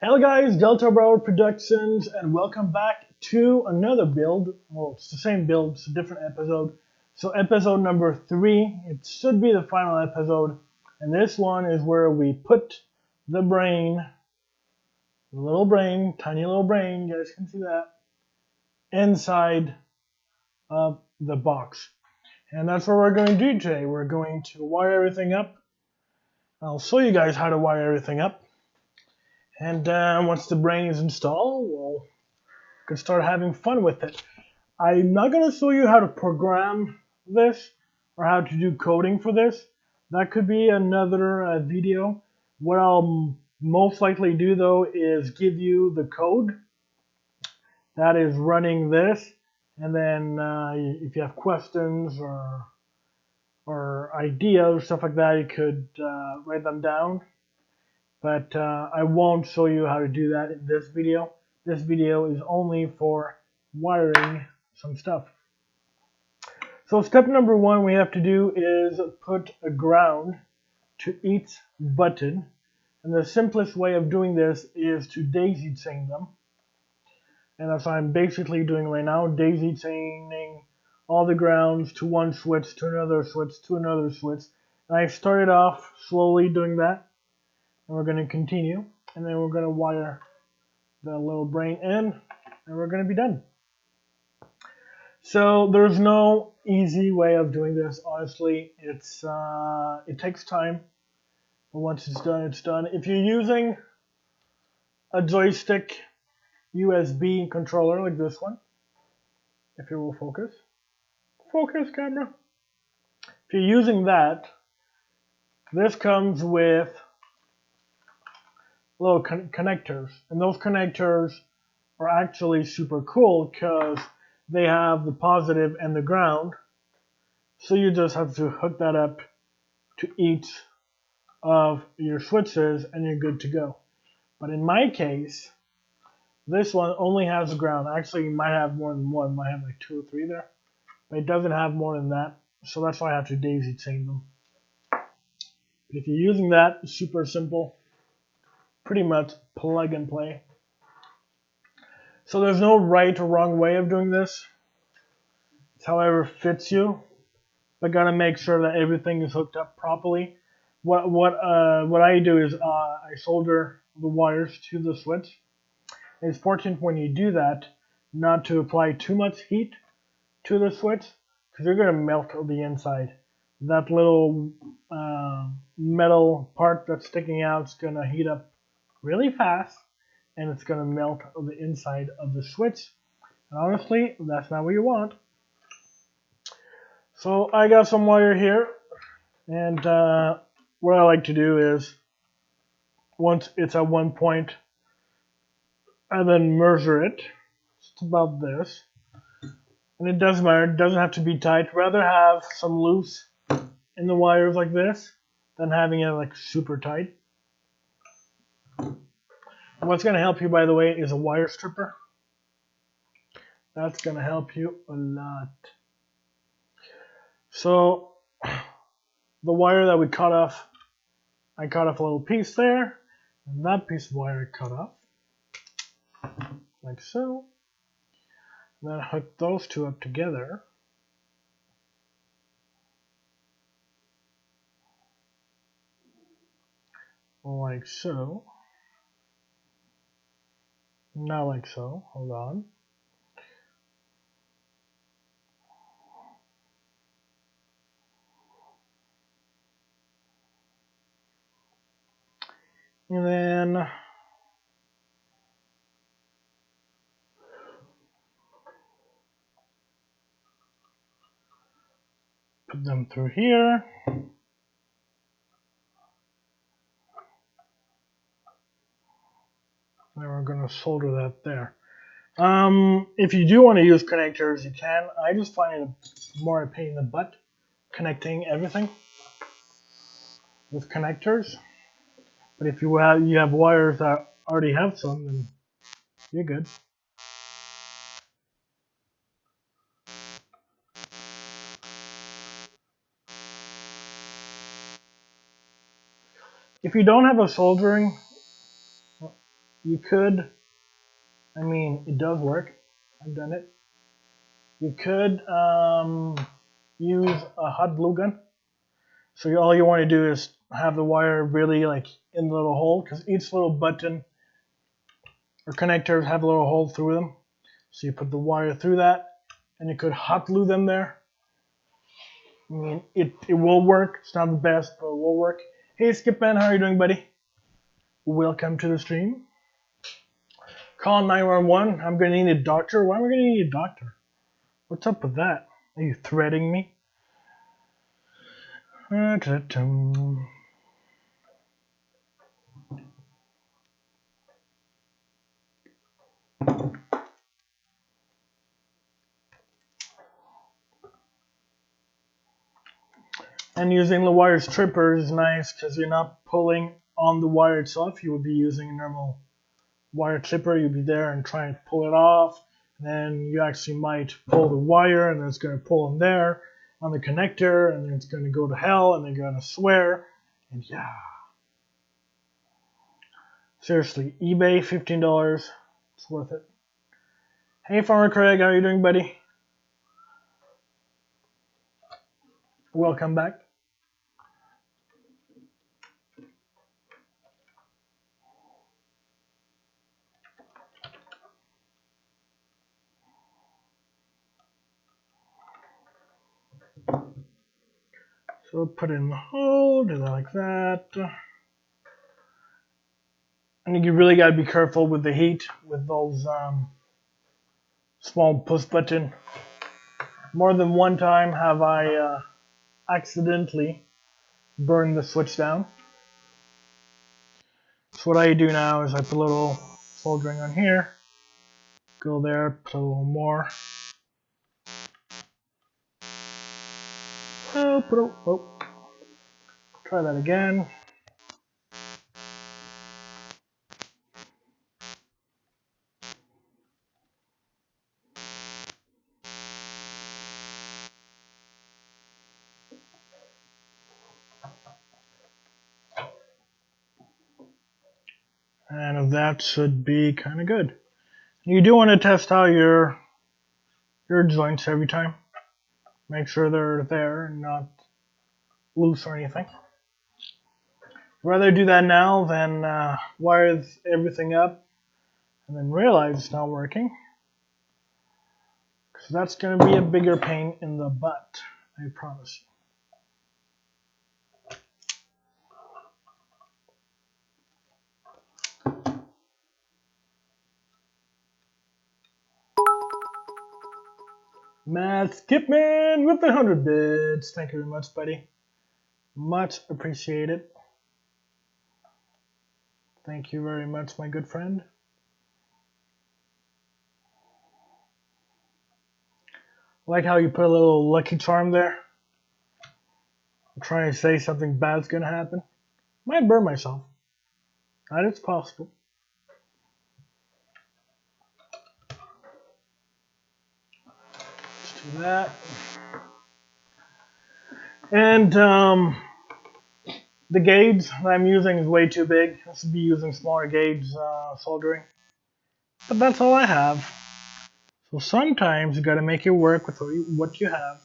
Hello guys, Delta Brower Productions, and welcome back to another build. Well, it's the same build, it's a different episode. So episode number 3, it should be the final episode. And this one is where we put the brain, the little brain, tiny little brain, you guys can see that, inside of the box. And that's what we're going to do today. We're going to wire everything up. I'll show you guys how to wire everything up. And once the brain is installed, we can start having fun with it. I'm not going to show you how to program this or how to do coding for this. That could be another video. What I'll most likely do though is give you the code that is running this, and then if you have questions or ideas, stuff like that, you could write them down. But I won't show you how to do that in this video. This video is only for wiring some stuff. So step number 1 we have to do is put a ground to each button. And the simplest way of doing this is to daisy chain them. And that's what I'm basically doing right now, daisy chaining all the grounds to one switch, to another switch, to another switch. And I started off slowly doing that. And we're going to continue, and then we're going to wire the little brain in, and we're going to be done. So there's no easy way of doing this, honestly. It takes time, but once it's done, it's done. If you're using a joystick USB controller like this one, if it will focus camera. If you're using that, this comes with little connectors, and those connectors are actually super cool because they have the positive and the ground, so you just have to hook that up to each of your switches and you're good to go. But in my case, this one only has the ground. Actually, you might have more than one, might have like 2 or 3 there, but it doesn't have more than that, so that's why I have to daisy chain them. If you're using that, it's super simple. Pretty much plug and play. So there's no right or wrong way of doing this. It's however fits you. But gotta make sure that everything is hooked up properly. What I do is I solder the wires to the switch. It's important when you do that not to apply too much heat to the switch, because you're gonna melt the inside. That little metal part that's sticking out is gonna heat up really fast, and it's going to melt on the inside of the switch. And honestly, that's not what you want. So I got some wire here, and what I like to do is, once it's at one point, I then measure it. It's about this. And it doesn't matter, it doesn't have to be tight. Rather have some loose in the wires like this than having it like super tight. What's going to help you, by the way, is a wire stripper. That's going to help you a lot. So the wire that we cut off, I cut off a little piece there, and that piece of wire I cut off, like so. Then hook those two up together. Like so. Not like so, hold on. And then Put them through here. Then we're going to solder that there. If you do want to use connectors, you can. I just find it more a pain in the butt connecting everything with connectors. But if you have wires that already have some, then you're good. If you don't have a soldering, you could, I mean, it does work. I've done it. You could use a hot glue gun. So all you want to do is have the wire really like in the little hole, because each little button or connectors have a little hole through them. So you put the wire through that, and you could hot glue them there. I mean, it will work. It's not the best, but it will work. Hey, Skipman, how are you doing, buddy? Welcome to the stream. Call 911. I'm going to need a doctor. Why am I going to need a doctor? What's up with that? Are you threatening me? And using the wire stripper is nice because you're not pulling on the wire itself. You would be using a normal wire clipper. You'd be there and try and pull it off. And then you actually might pull the wire, and then it's going to pull in there on the connector, and then it's going to go to hell, and they're going to swear. And yeah. Seriously, eBay, $15. It's worth it. Hey, Farmer Craig, how are you doing, buddy? Welcome back. So put it in the hole, do that like that. And you really gotta be careful with the heat with those small push button. More than one time have I accidentally burned the switch down. So what I do now is I put a little soldering on here, go there, put a little more. Try that again. And that should be kind of good. You do want to test out your joints every time. Make sure they're there and not loose or anything. Rather do that now than wire everything up and then realize it's not working. Because that's going to be a bigger pain in the butt, I promise you. Matt Skipman with the 100 bits. Thank you very much, buddy. Much appreciated. Thank you very much, my good friend. I like how you put a little lucky charm there. I'm trying to say something bad's gonna happen. Might burn myself. That is possible. Let's do that. And the gauge that I'm using is way too big. I should be using smaller gauge soldering. But that's all I have. So sometimes you gotta make it work with what you have.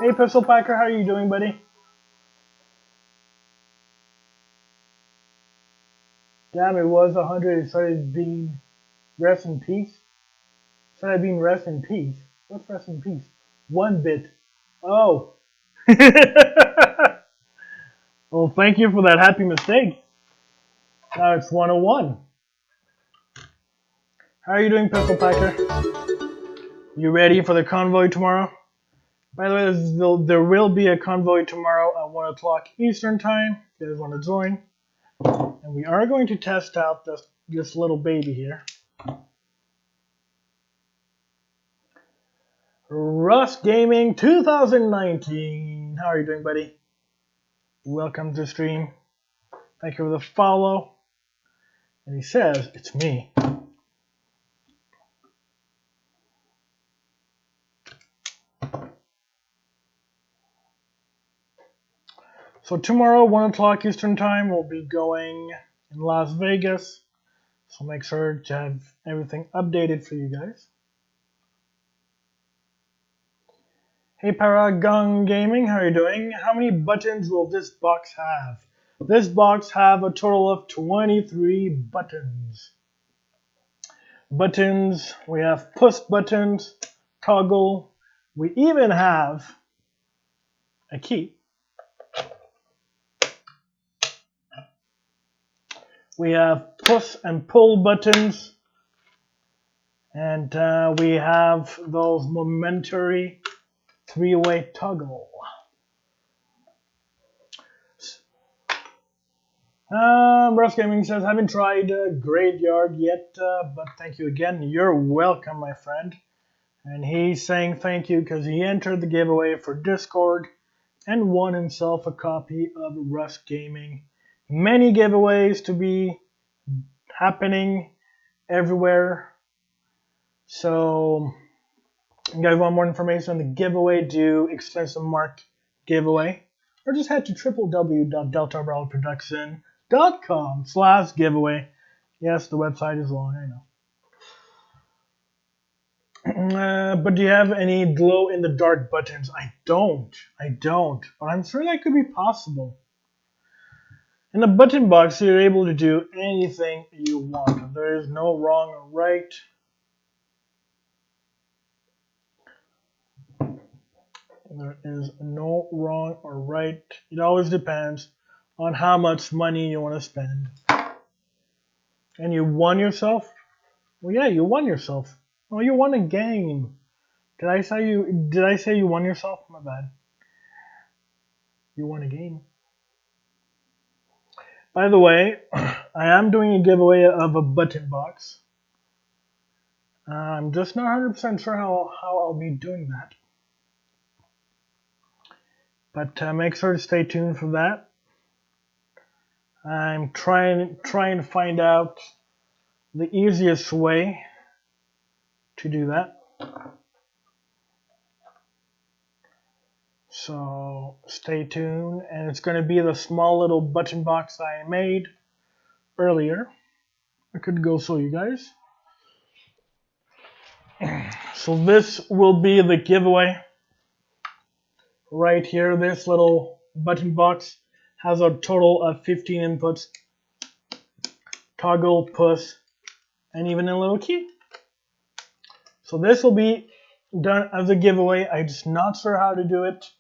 Hey Pistol Packer, how are you doing, buddy? Damn, it was 100. It started being rest in peace. Started being rest in peace. What's rest in peace? 1 bit. Oh. Oh, Well, thank you for that happy mistake. Now it's 101. How are you doing, Pistol Packer? You ready for the convoy tomorrow? By the way, there will be a convoy tomorrow at 1 o'clock Eastern Time, if you guys want to join. And we are going to test out this little baby here. Rust Gaming 2019. How are you doing, buddy? Welcome to the stream. Thank you for the follow. And he says, it's me. So tomorrow, 1 o'clock Eastern Time, we'll be going in Las Vegas. So make sure to have everything updated for you guys. Hey Paragon Gaming, how are you doing? How many buttons will this box have? This box have a total of 23 buttons. Buttons, we have push buttons, toggle, we even have a key. We have push and pull buttons, and we have those momentary three-way toggle. Rust Gaming says, haven't tried Graveyard yet, but thank you again. You're welcome, my friend. And he's saying thank you because he entered the giveaway for Discord and won himself a copy of Rust Gaming. Many giveaways to be happening everywhere. So, you guys want more information on the giveaway, do exclamation mark giveaway. Or just head to www.deltabrawlproduction.com/giveaway. Yes, the website is long, I know. But do you have any glow-in-the-dark buttons? I don't. But I'm sure that could be possible. In the button box, you're able to do anything you want. There is no wrong or right. There is no wrong or right. It always depends on how much money you want to spend. And you won yourself? Well, yeah, you won yourself. Oh, you won a game. Did I say you won yourself? My bad. You won a game. By the way, I am doing a giveaway of a button box. I'm just not 100% sure how I'll be doing that. But make sure to stay tuned for that. I'm trying to find out the easiest way to do that. So stay tuned, and it's going to be the small little button box I made earlier. I could go show you guys. So this will be the giveaway. Right here, this little button box has a total of 15 inputs. Toggle, push, and even a little key. So this will be done as a giveaway. I'm just not sure how to do it.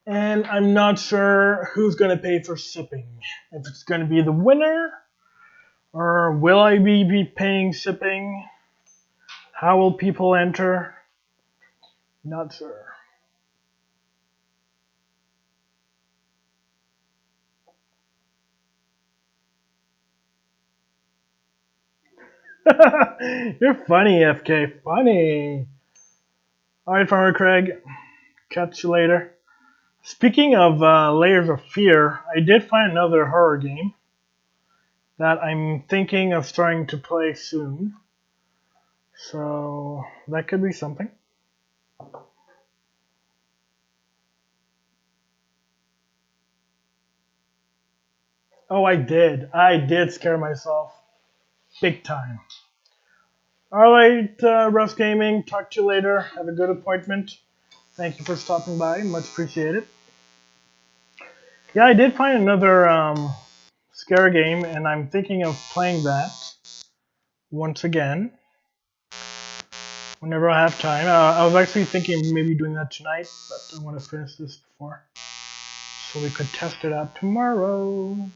And I'm not sure who's going to pay for shipping. If it's going to be the winner, or will I be paying shipping? How will people enter? Not sure. You're funny, FK. Funny. Alright, Farmer Craig. Catch you later. Speaking of Layers of Fear, I did find another horror game that I'm thinking of starting to play soon. So that could be something. Oh, I did. I did scare myself. Big time. Alright, Rust Gaming. Talk to you later. Have a good appointment. Thank you for stopping by. Much appreciated. Yeah, I did find another scare game, and I'm thinking of playing that once again whenever I have time. I was actually thinking of maybe doing that tonight, but I want to finish this before. so we could test it out tomorrow.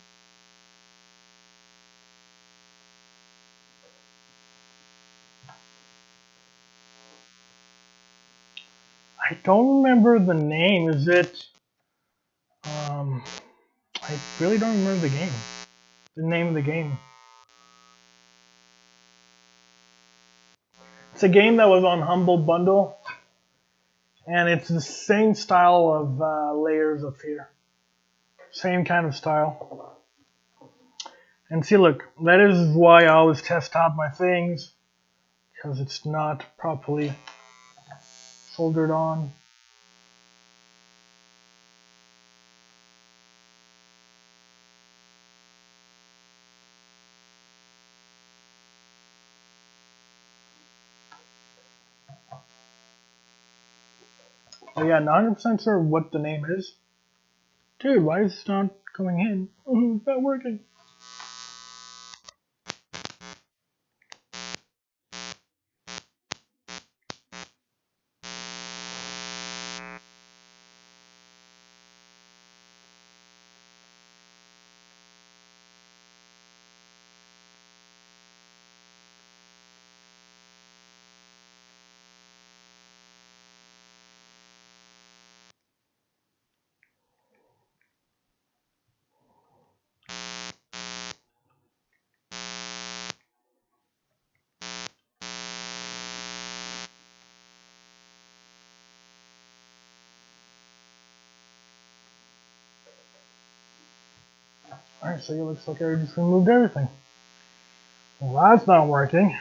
I don't remember the name. Is it? I really don't remember the game. The name of the game. It's a game that was on Humble Bundle, and it's the same style of Layers of Fear. Same kind of style. And see, look, that is why I always test out my things, because it's not properly soldered on. But yeah, not 100% sure what the name is. Dude, why is this not coming in? It's not working. Alright, so it looks like I just removed everything. Well, that's not working.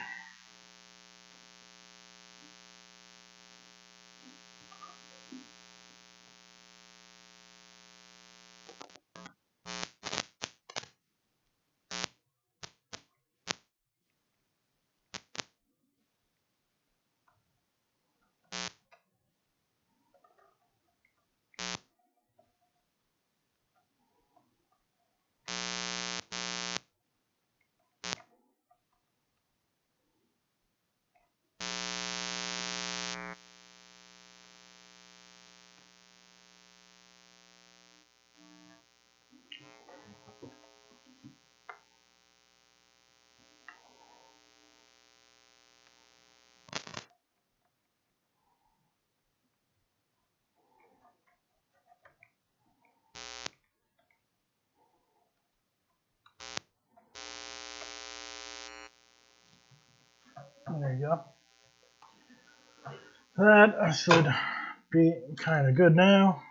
There you go. That should be kind of good now.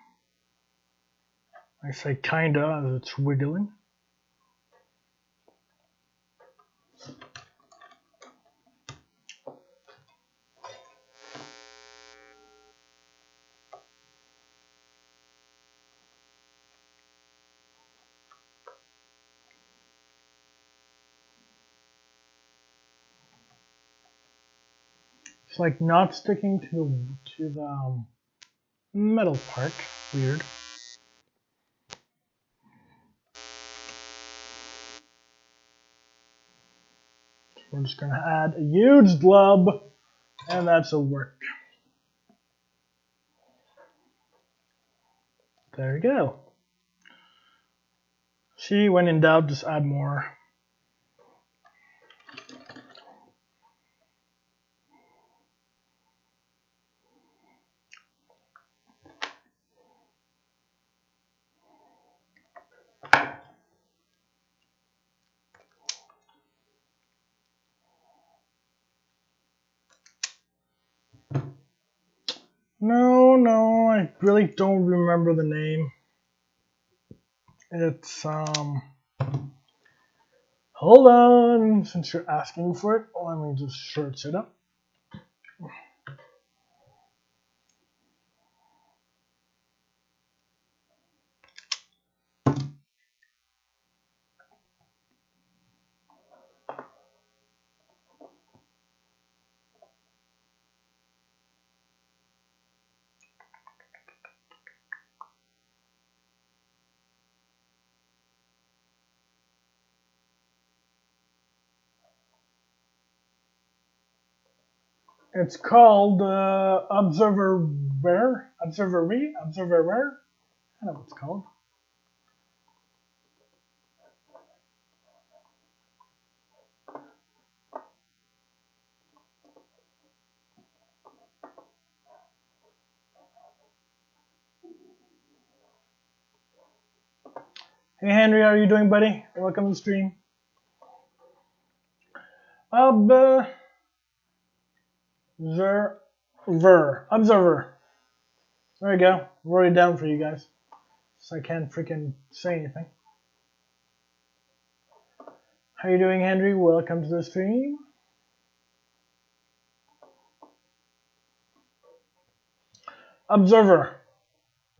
I say kinda as it's wiggling. It's like not sticking to the metal part. Weird. We're just gonna add a huge glub, and that's a work. There you go. See, when in doubt, just add more. No, I really don't remember the name. It's, hold on, since you're asking for it, let me just search it up. It's called Observer. I don't know what it's called. Hey Henry, how are you doing, buddy? Welcome to the stream. Observer. There we go. I'm already down for you guys. So I can't freaking say anything. How you doing, Henry? Welcome to the stream. Observer.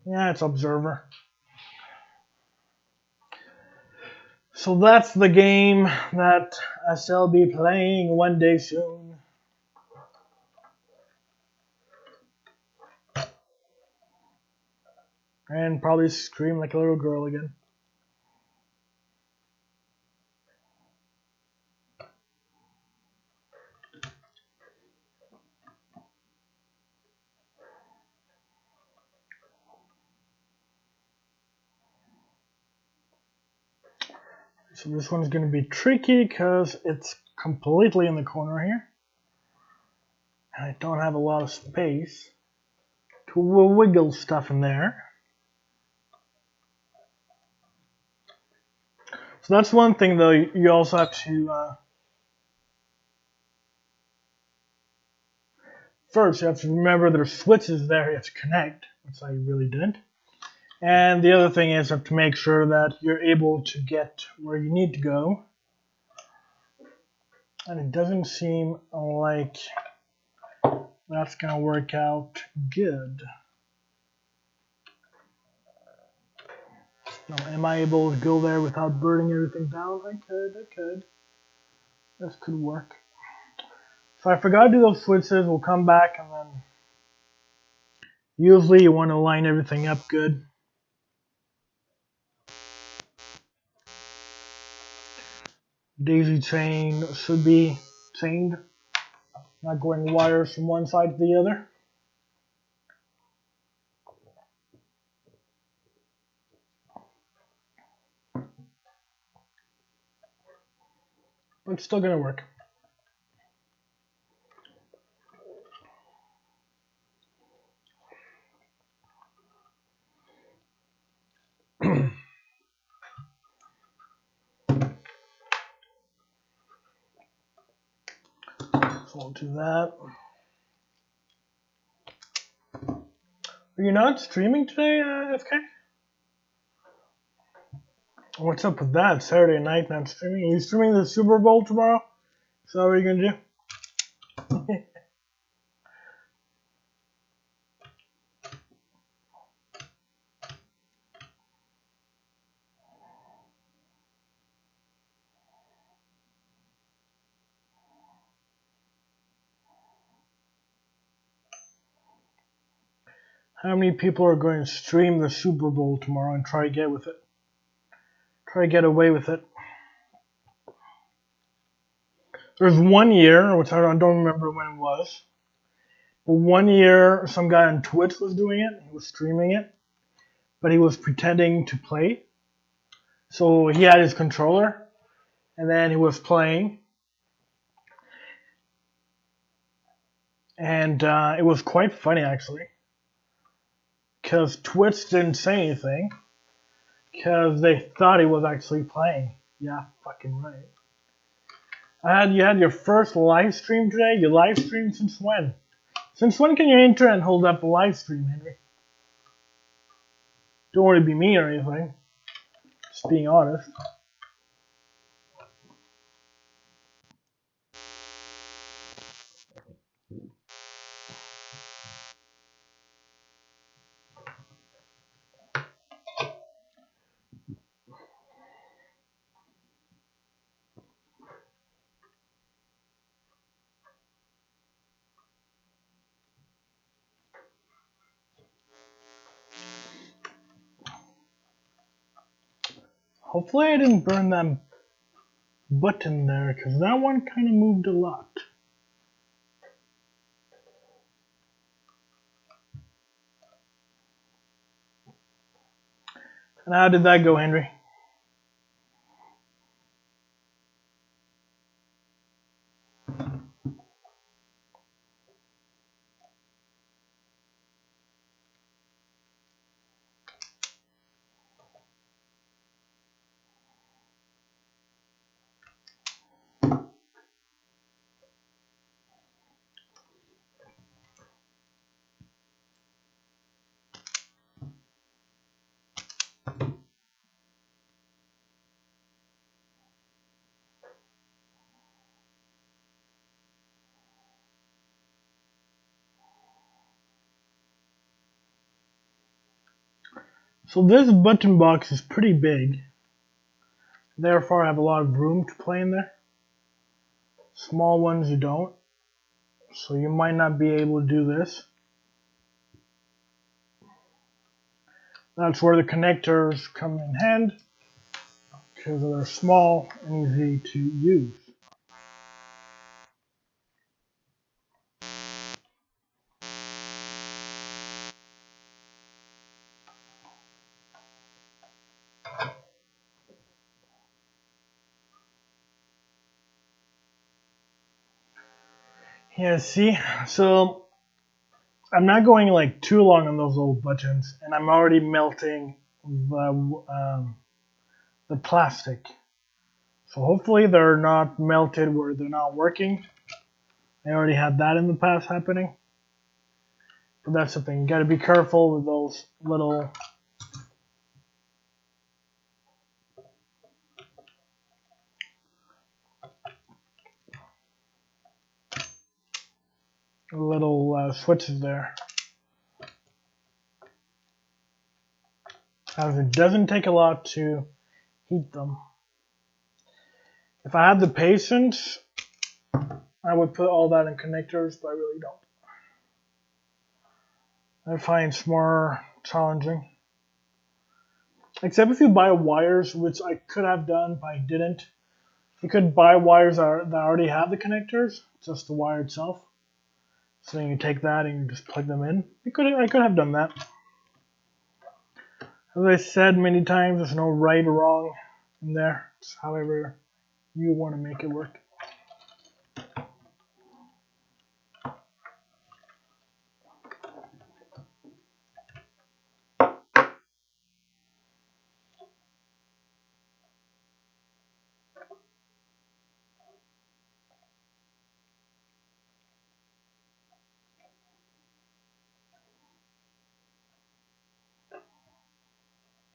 Yeah, it's Observer. So that's the game that I shall be playing one day soon. And probably scream like a little girl again. So this one's going to be tricky because it's completely in the corner here. And I don't have a lot of space to wiggle stuff in there. So that's one thing, though. You also have to first you have to remember there's switches there you have to connect, which I really didn't. And the other thing is you have to make sure that you're able to get where you need to go. And it doesn't seem like that's going to work out good. Now, am I able to go there without burning everything down? I could. This could work. So I forgot to do those switches. We'll come back and then usually you want to line everything up good. Daisy chain should be chained, not going wires from one side to the other. But it's still going to work. So I'll do that. Are you not streaming today, FK? What's up with that? Saturday night not streaming? Are you streaming the Super Bowl tomorrow? Is that what you're going to do? How many people are going to stream the Super Bowl tomorrow and try to get with it? Try to get away with it. There's 1 year, which I don't remember when it was, but 1 year some guy on Twitch was doing it. He was streaming it, but he was pretending to play. So he had his controller, and then he was playing. And it was quite funny, actually, because Twitch didn't say anything, because they thought he was actually playing. Yeah, fucking right. You had your first live stream today? You live streamed since when? Since when can your internet hold up a live stream, Henry? Don't want to be me or anything. Just being honest. Hopefully I didn't burn that button there, because that one kind of moved a lot. And how did that go, Henry? So this button box is pretty big. Therefore, I have a lot of room to play in there. Small ones you don't. So you might not be able to do this. That's where the connectors come in hand, because they're small and easy to use. Yeah, see, so I'm not going like too long on those little buttons, and I'm already melting the plastic. So hopefully they're not melted where they're not working. I already had that in the past happening. But that's the thing, you gotta be careful with those little switches there. As it doesn't take a lot to heat them. If I had the patience, I would put all that in connectors, but I really don't. I find it's more challenging. Except if you buy wires, which I could have done, but I didn't. You could buy wires that already have the connectors, just the wire itself. So then you take that and you just plug them in. I could have done that. As I said many times, there's no right or wrong in there. It's however you want to make it work.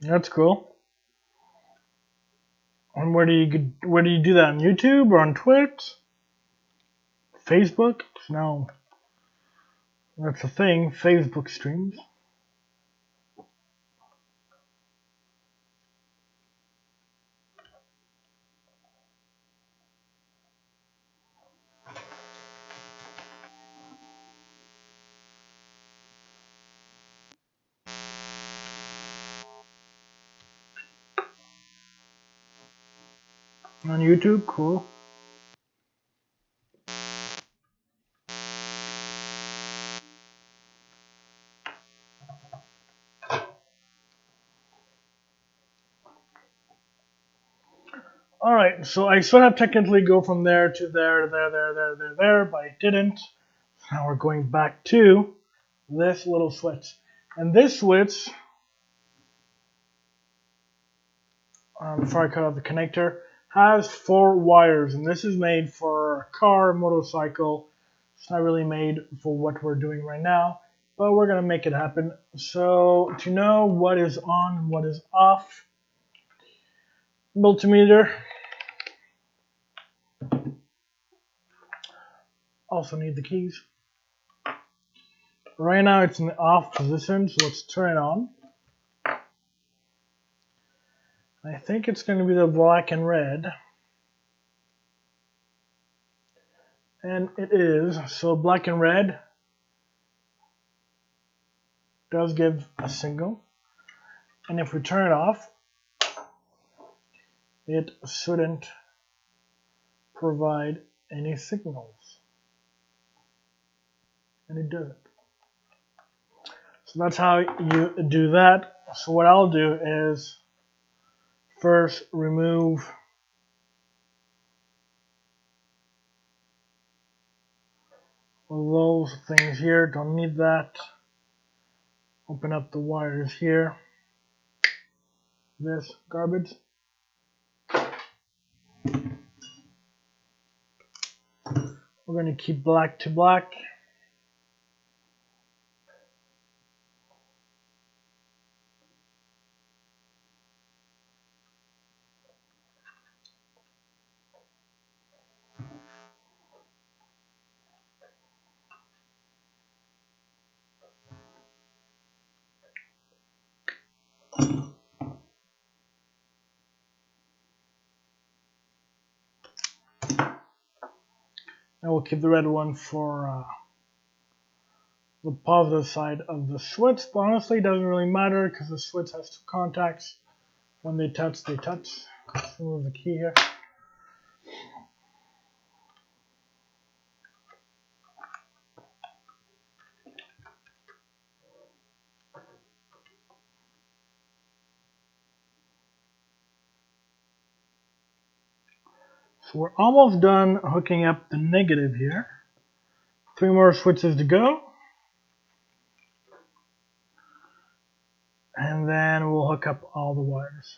That's cool. And where do you do that, on YouTube or on Twitch? Facebook? No. That's a thing, Facebook streams. On YouTube, cool. Alright, so I should have technically go from there to there, but I didn't. Now we're going back to this little switch. And this switch, before I cut out the connector, has 4 wires. And this is made for a car, motorcycle. It's not really made for what we're doing right now, but we're going to make it happen. So to know what is on and what is off, multimeter. Also need the keys. Right now it's in the off position, so let's turn it on. I think it's going to be the black and red. And it is. So black and red does give a signal. And if we turn it off, it shouldn't provide any signals. And it doesn't. So that's how you do that. So what I'll do is first remove those things here. Don't need that. Open up the wires here. This garbage. We're going to keep black to black. And we'll keep the red one for the positive side of the switch. But honestly, it doesn't really matter because the switch has two contacts. When they touch, they touch. Let's remove the key here. So we're almost done hooking up the negative here. 3 more switches to go. And then we'll hook up all the wires.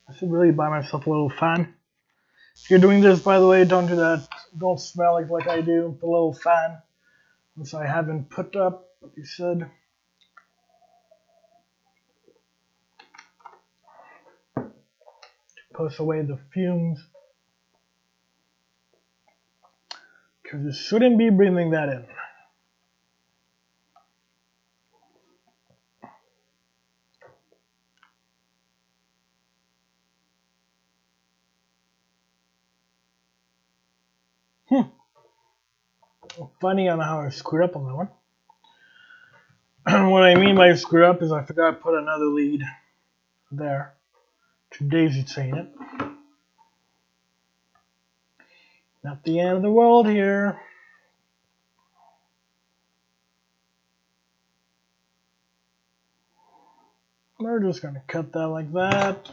I should really buy myself a little fan. If you're doing this, by the way, don't do that. Don't smell like I do. The little fan, which I haven't put up, but you should. Push away the fumes. Because you shouldn't be breathing that in. Funny on how I screwed up on that one. What I mean by screw up is I forgot to put another lead there to daisy chain it. Not the end of the world here. We're just going to cut that like that.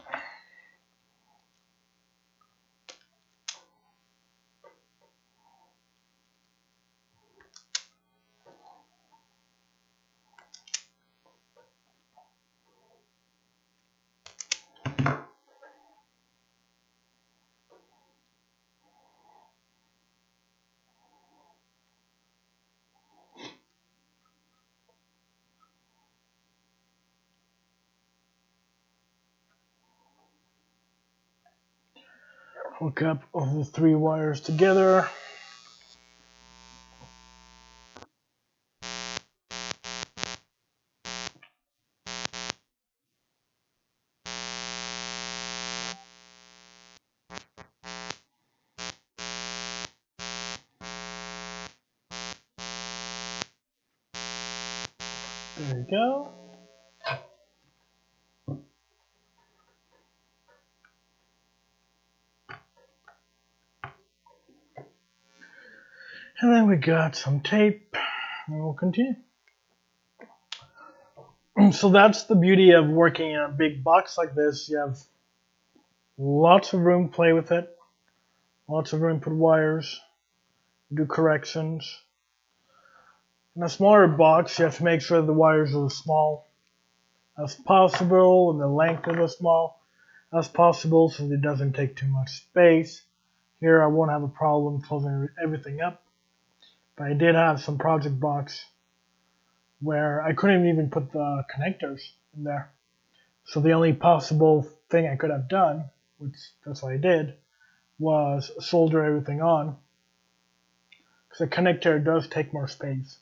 Hook up all the 3 wires together. There you go. And then we got some tape, and we'll continue. So that's the beauty of working in a big box like this. You have lots of room to play with it, lots of room to put wires, do corrections. In a smaller box, you have to make sure the wires are as small as possible and the length is as small as possible so it doesn't take too much space. Here I won't have a problem closing everything up, but I did have some project box where I couldn't even put the connectors in there. So the only possible thing I could have done, which that's what I did, was solder everything on. Because the connector does take more space.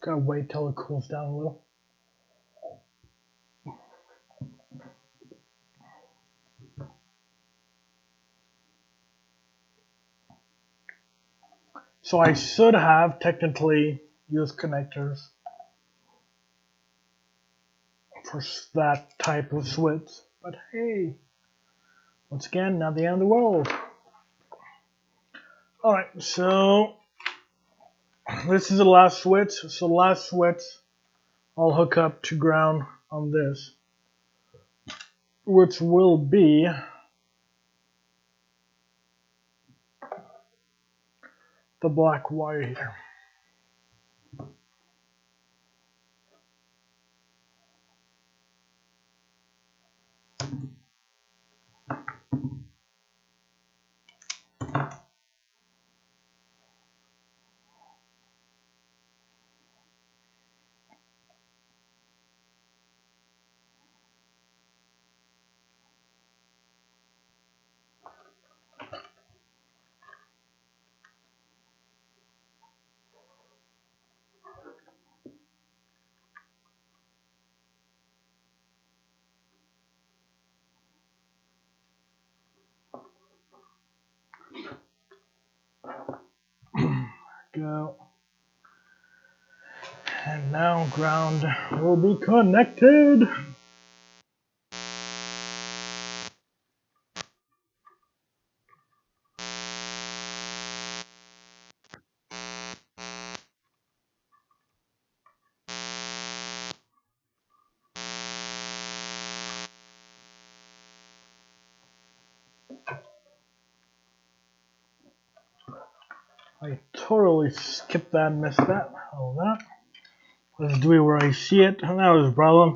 Gotta wait till it cools down a little. So I should have technically used connectors for that type of switch, but hey, once again, not the end of the world. Alright, so this is the last switch. So the last switch I'll hook up to ground on this, which will be the black wire here. Go. And now ground will be connected. I totally skipped that and missed that. All that. Let's do it where I see it. That was a problem.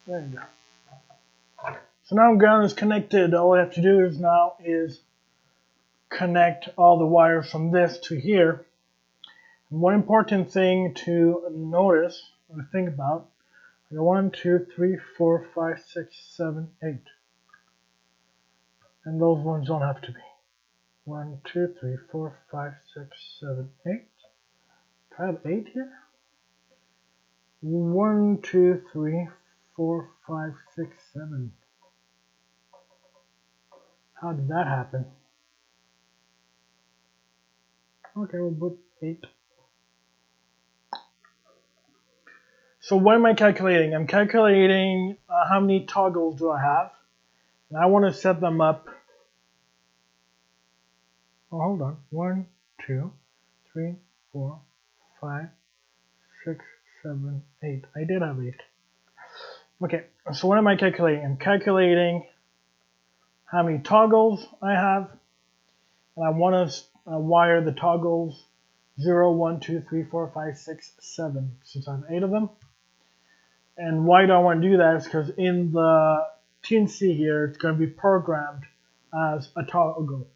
There you go. So now ground is connected. All I have to do is connect all the wires from this to here. And one important thing to notice or think about, I got 1, 2, 3, 4, 5, 6, 7, 8. And those ones don't have to be. 1, 2, 3, 4, 5, 6, 7, 8. Do I have 8 here? 1, 2, 3, 4, 5, 6, 7. How did that happen? Okay, we'll put 8. So what am I calculating? I'm calculating how many toggles do I have. And I want to set them up. Oh, hold on. 1, 2, 3, 4, 5, 6, 7, 8. I did have 8. Okay, so what am I calculating? I'm calculating how many toggles I have. And I want to wire the toggles 0, 1, 2, 3, 4, 5, 6, 7, since I have 8 of them. And why do I want to do that is because in the TNC here, it's going to be programmed as a toggle.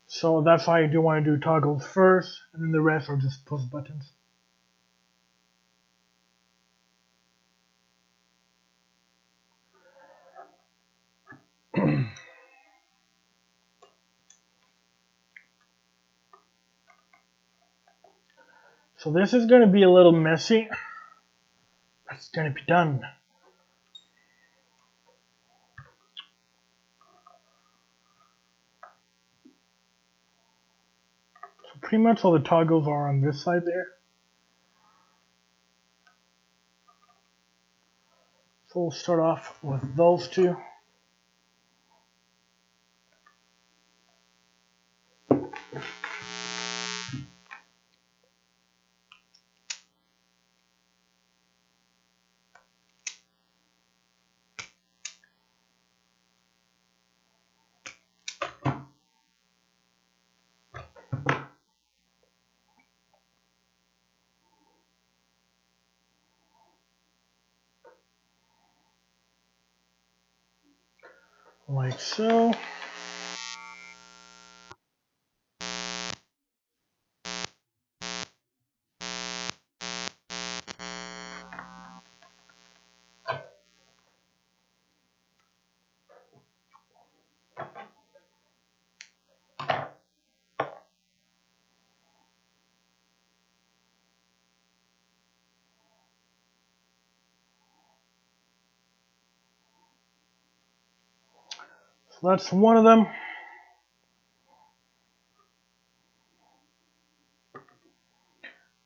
So that's why I do want to do toggles first, and then the rest are just push buttons. So this is going to be a little messy, but it's going to be done. So pretty much all the toggles are on this side there. So we'll start off with those two. like so. So that's one of them.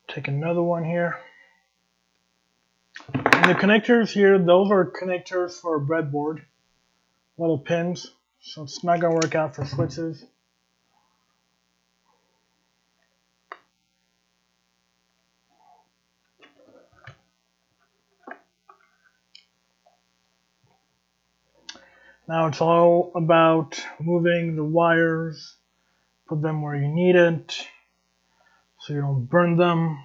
Take another one here. And the connectors here, those are connectors for a breadboard. Little pins. So it's not going to work out for switches. Now it's all about moving the wires, put them where you need it, so you don't burn them.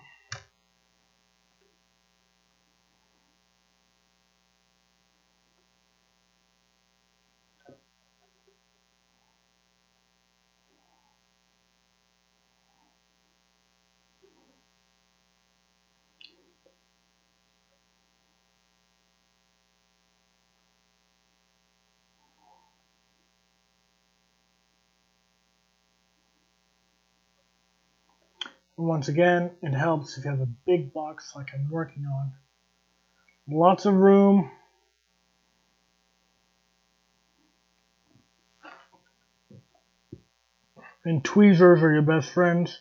And once again, it helps if you have a big box like I'm working on. Lots of room. And tweezers are your best friends.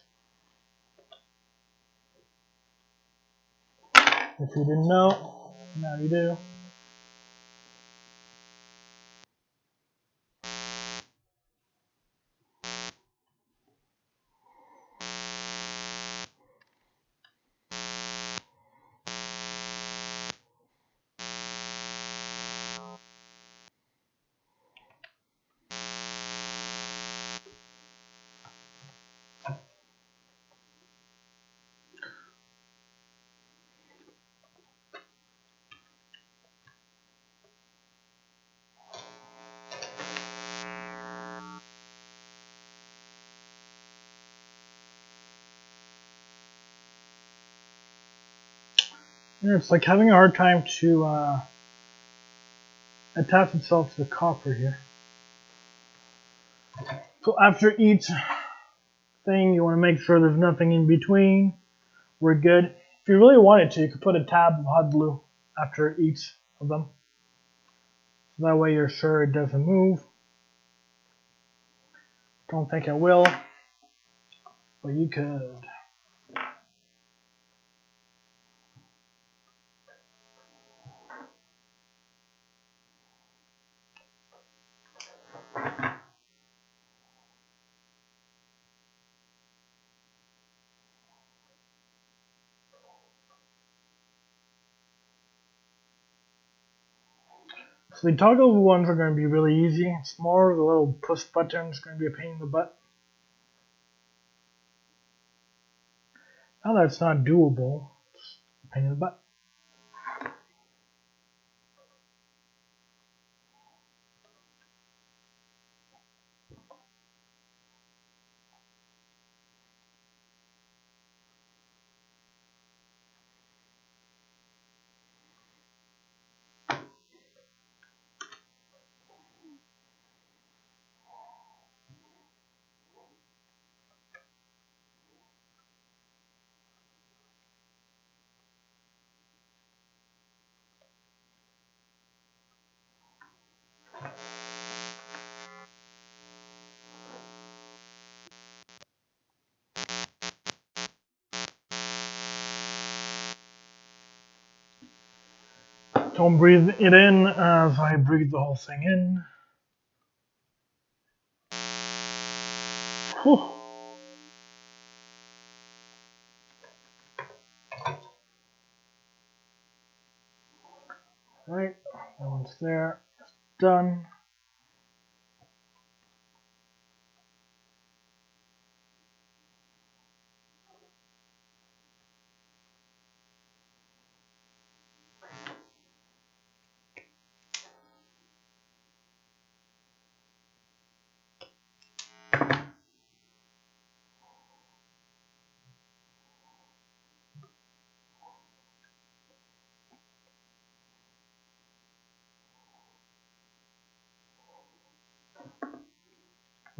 If you didn't know, now you do. Yeah, it's like having a hard time to attach itself to the copper here. So after each thing, you want to make sure there's nothing in between. We're good. If you really wanted to, you could put a tab of hot glue after each of them. So that way you're sure it doesn't move. Don't think it will, but you could. So the toggle ones are going to be really easy. It's more the little push button is going to be a pain in the butt. Now that it's not doable, it's a pain in the butt. Don't breathe it in as I breathe the whole thing in. Whew. Right, that one's there. It's done.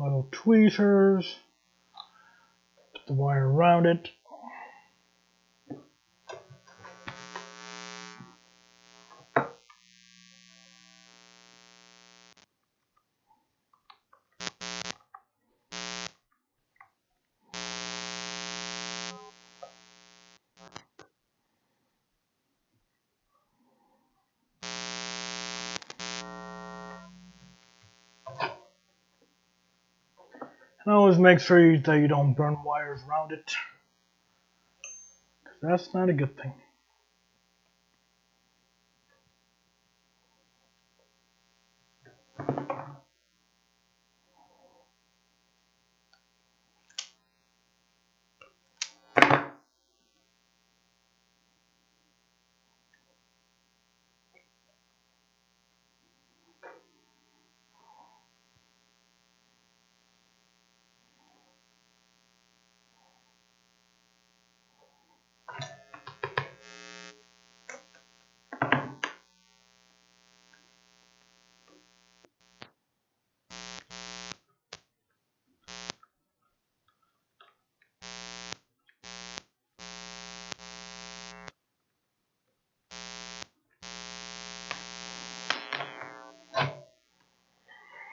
little tweezers, put the wire around it. And always make sure that you don't burn wires around it, because that's not a good thing.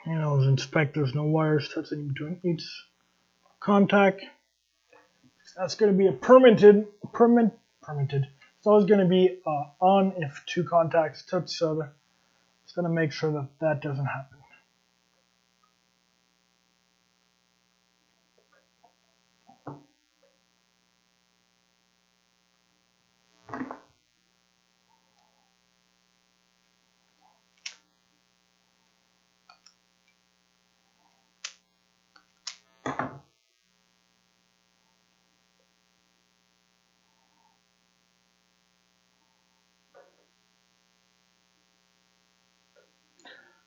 You know, as inspectors, no wires touching between each contact. That's going to be a permitted. It's always going to be on if two contacts touch each other. It's going to make sure that that doesn't happen.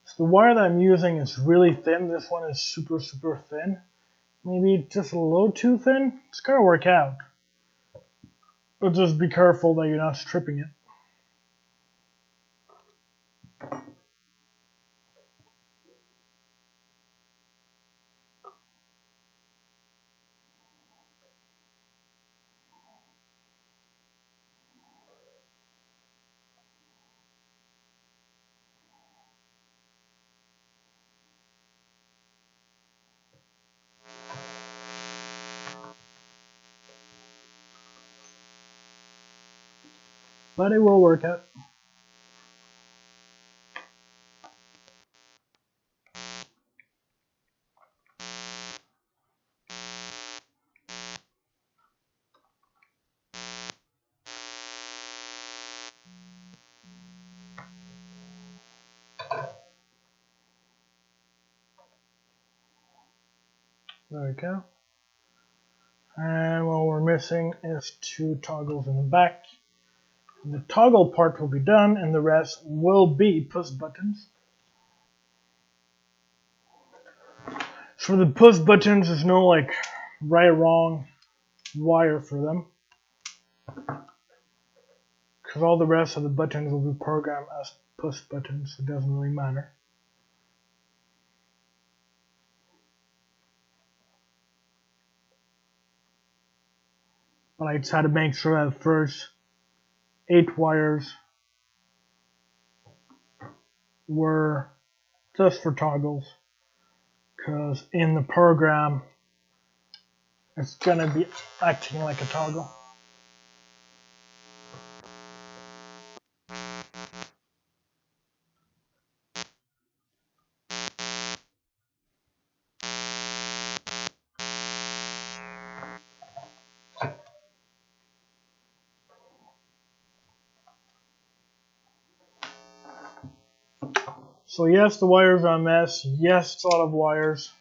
So the wire that I'm using is really thin. This one is super thin. Maybe just a little too thin. It's going to work out. But just be careful that you're not stripping it. But it will work out. There we go. And what we're missing is two toggles in the back. The toggle part will be done, and the rest will be push buttons. For the push buttons, there's no like right or wrong wire for them, because all the rest of the buttons will be programmed as push buttons. So it doesn't really matter. But I just had to make sure that the first 8 wires were just for toggles, because in the program it's gonna be acting like a toggle. So yes, the wires are a mess. Yes, it's a lot of wires.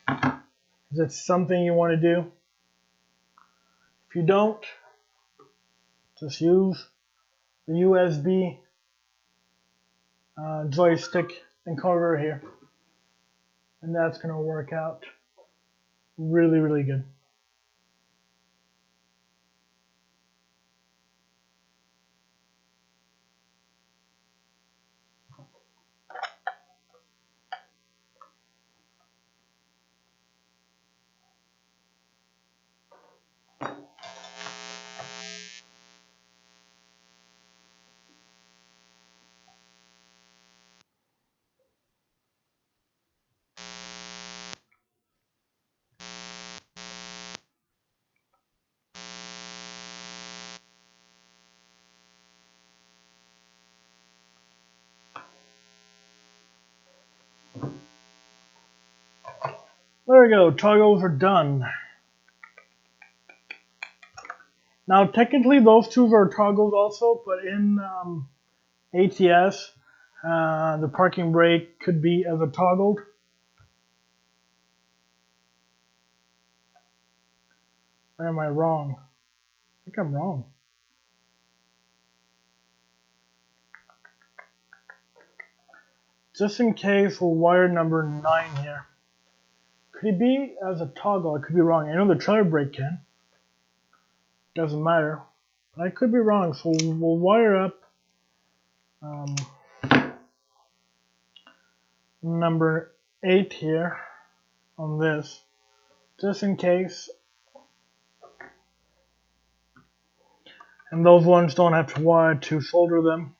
Is it something you want to do? If you don't, just use the USB joystick encoder here, and that's going to work out really good. There we go, toggles are done. Now technically those two are toggles also, but in ATS, the parking brake could be as a toggled. Or am I wrong? I think I'm wrong. Just in case, we'll wire number 9 here. Could it be as a toggle? I could be wrong. I know the trailer brake can. Doesn't matter. But I could be wrong, so we'll wire up number 8 here on this, just in case. And those ones don't have to wire to solder them.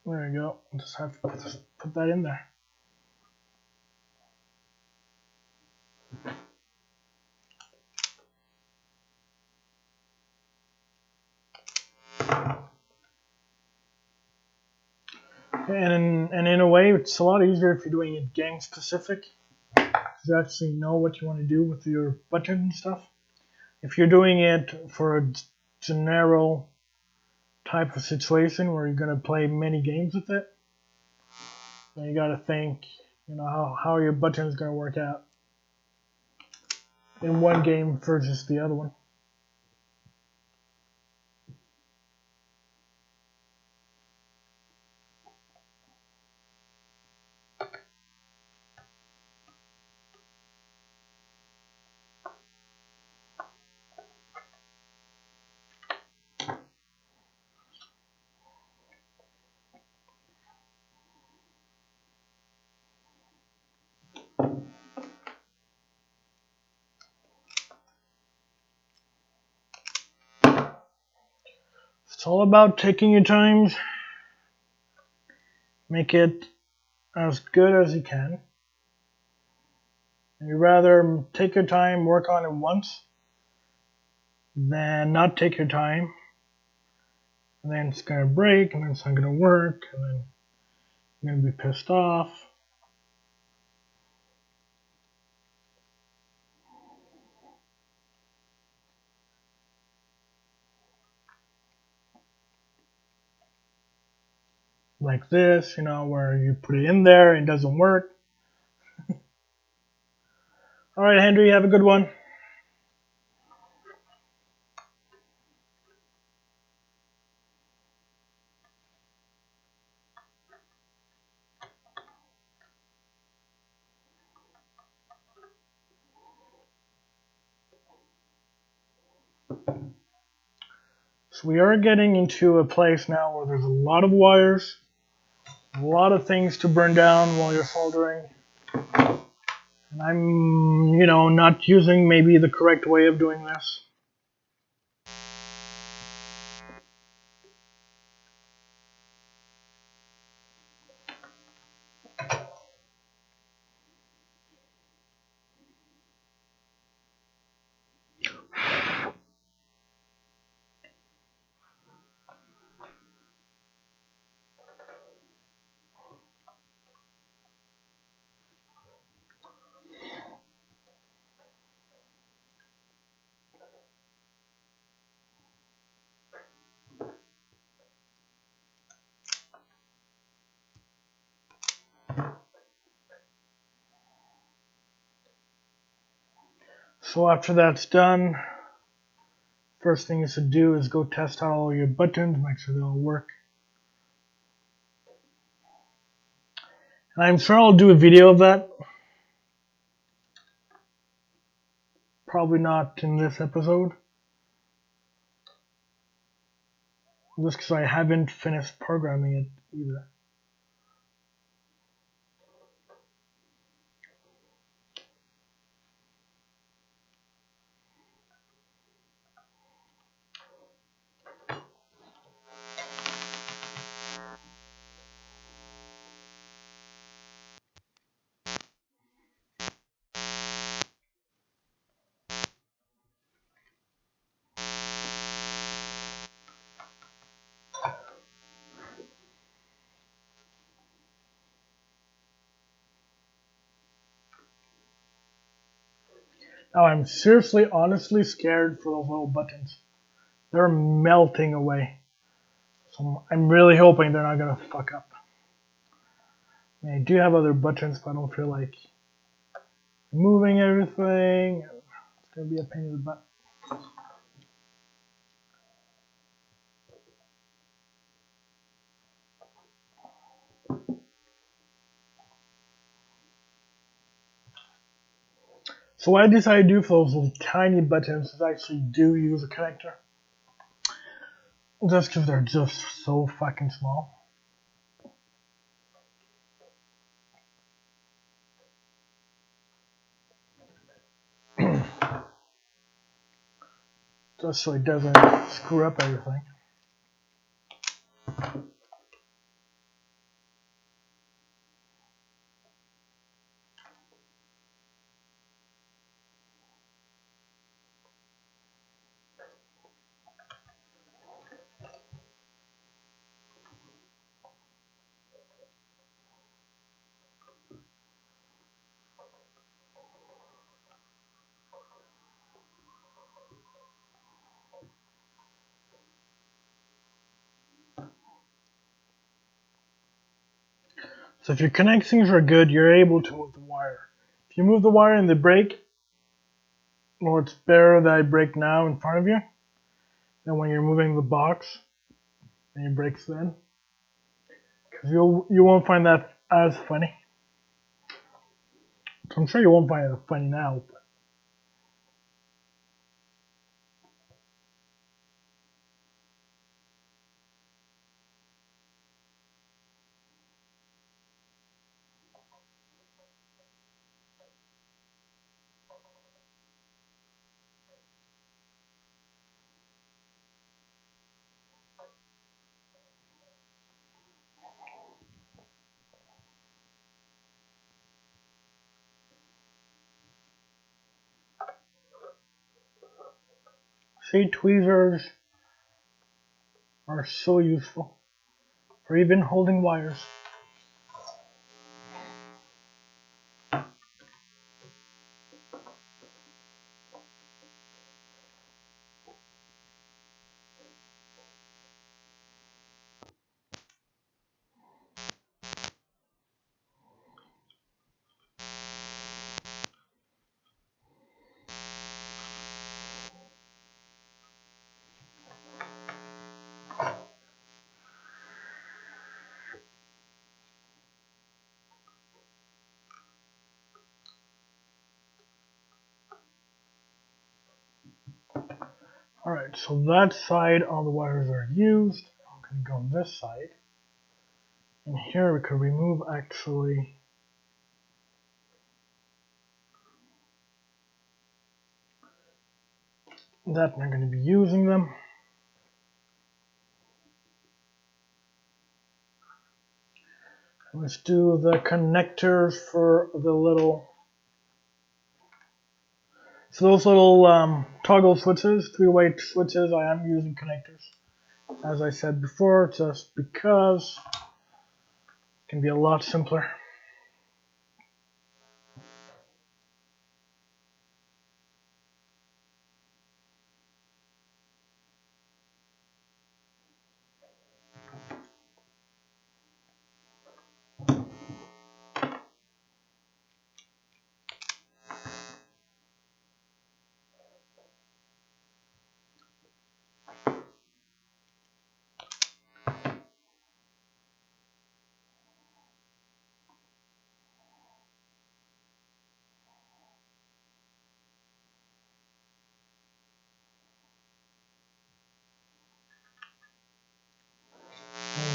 There you go. Just have to put that in there. And in a way, it's a lot easier if you're doing it game specific. You actually know what you want to do with your buttons and stuff. If you're doing it for a general type of situation where you're going to play many games with it, then you got to think, how your buttons going to work out in one game versus the other one. It's all about taking your time, make it as good as you can. And you'd rather take your time, work on it once, than not take your time, and then it's going to break, and then it's not going to work, and then you're going to be pissed off. Like this, where you put it in there and it doesn't work. Alright, Henry, have a good one. So we are getting into a place now where there's a lot of wires, a lot of things to burn down while you're soldering. And I'm, not using maybe the correct way of doing this. So after that's done, first thing is to do is go test out all your buttons, make sure they all work. And I'm sure I'll do a video of that. Probably not in this episode. Just because I haven't finished programming it either. Now I'm seriously, honestly scared for those little buttons. They're melting away. So I'm really hoping they're not gonna fuck up. I mean, I do have other buttons, but I don't feel like moving everything. It's gonna be a pain in the butt. So what I decided to do for those little tiny buttons is actually do use a connector. Just because they're just so fucking small. Just so it doesn't screw up everything. So if your connections are good, you're able to move the wire. If you move the wire and they break, well, it's better that I break now in front of you than when you're moving the box and it breaks then. Because you won't find that as funny. So I'm sure you won't find it funny now. But see, tweezers are so useful for even holding wires. Alright, so that side, all the wires are used. I'm going to go on this side. And here we could remove actually that. I'm going to be using them. Let's do the connectors for the little. So those little toggle switches, three-way switches, I am using connectors. As I said before, just because it can be a lot simpler.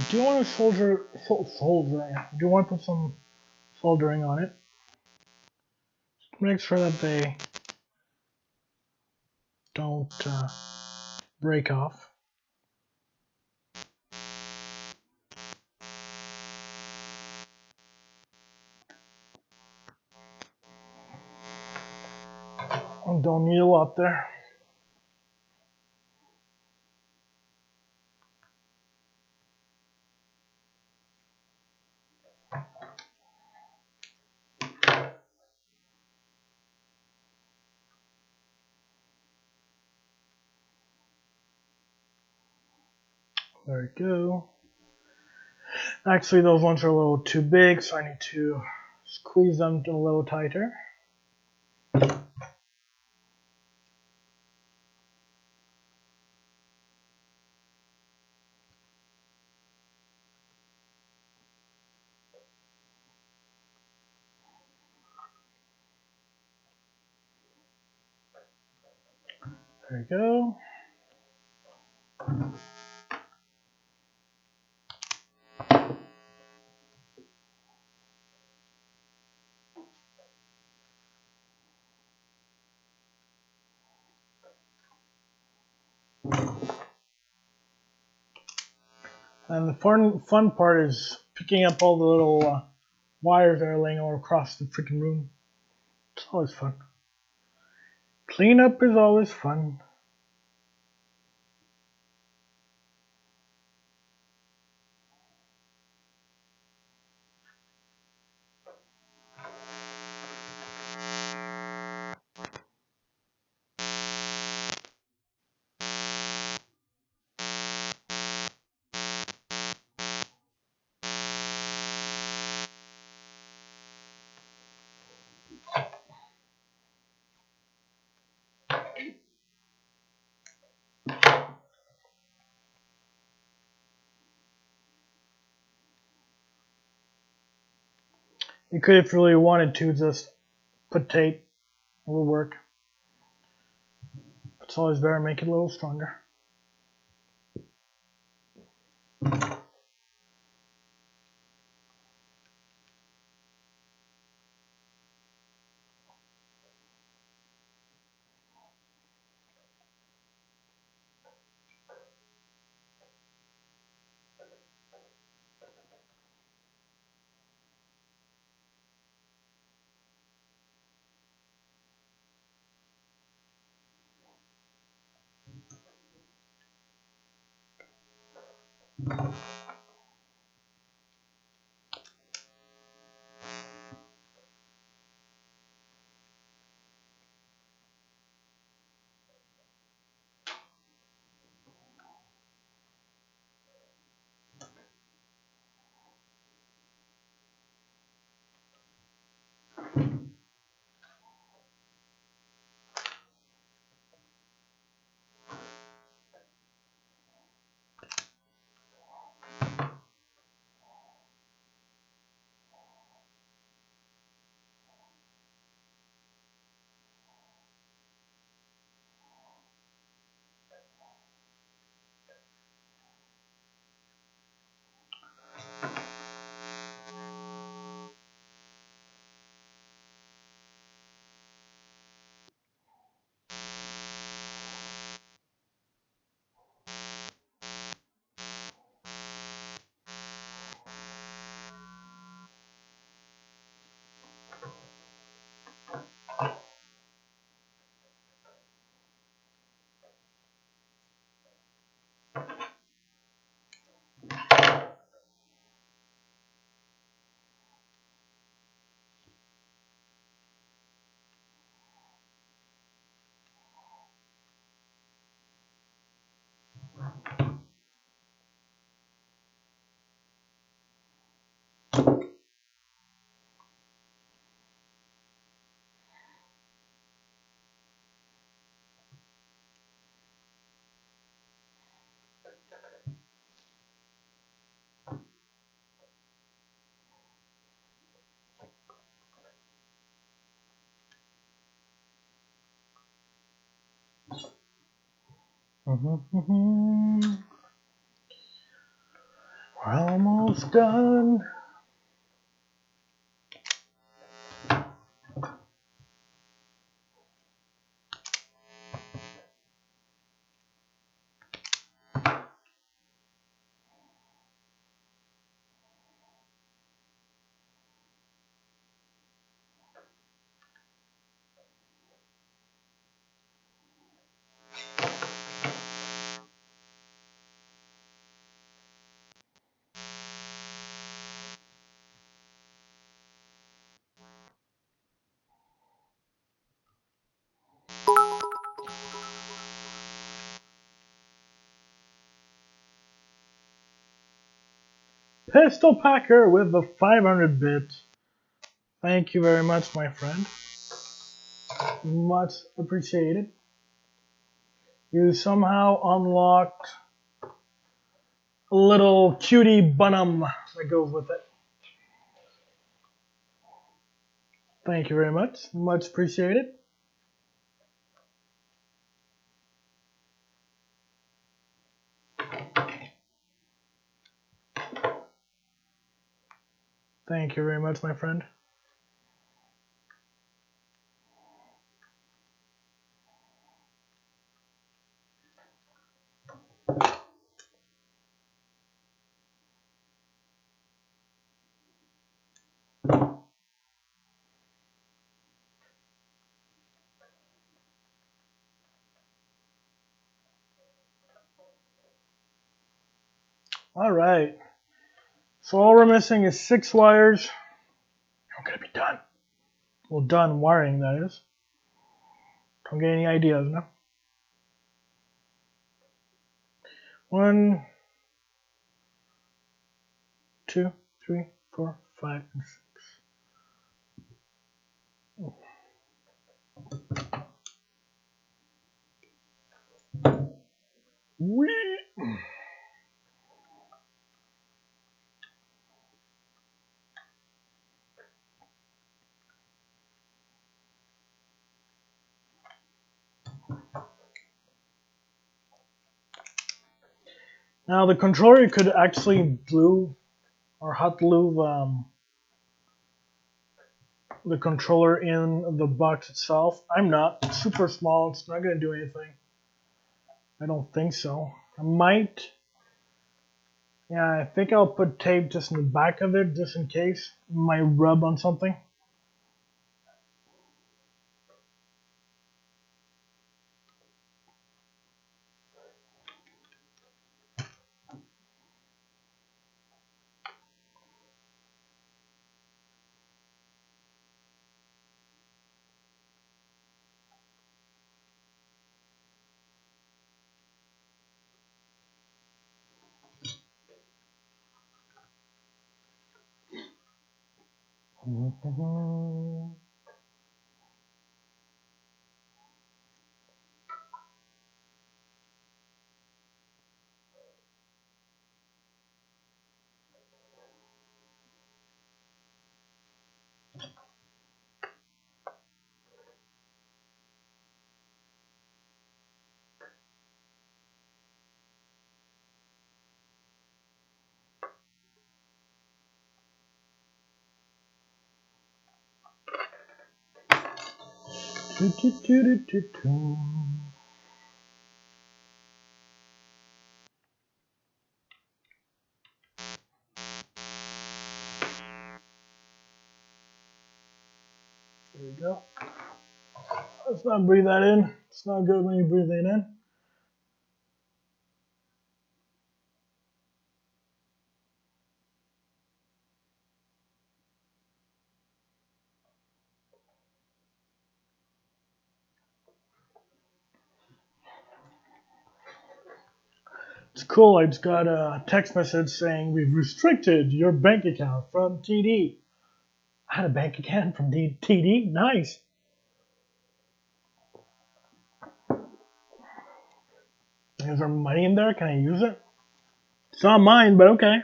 Do you want to soldering? Do you want to put some soldering on it? Make sure that they don't break off. Don't need a lot there. There we go. Actually, those ones are a little too big, so I need to squeeze them a little tighter. There we go. And the fun part is picking up all the little wires that are laying all across the freaking room. It's always fun. Cleanup is always fun. You could, if you really wanted to, just put tape. It will work. It's always better to make it a little stronger. We're almost done. Pistol Packer with the 500 bits. Thank you very much, my friend. Much appreciated. You somehow unlocked a little cutie bunum that goes with it. Thank you very much. Much appreciated. Thank you very much, my friend. All right. So all we're missing is 6 wires. We're gonna be done. Well, done wiring, that is. Don't get any ideas now. 1, 2, 3, 4, 5, and 6. Whee! Now the controller could actually glue or hot glue the controller in the box itself. I'm not. It's super small. It's not going to do anything. I don't think so. I might. Yeah, I think I'll put tape just in the back of it just in case. It might rub on something. There we go. Let's not breathe that in. It's not good when you breathe it in. It's cool. I just got a text message saying we've restricted your bank account from TD. I had a bank account from TD. Nice. Is there money in there? Can I use it? It's not mine, but okay.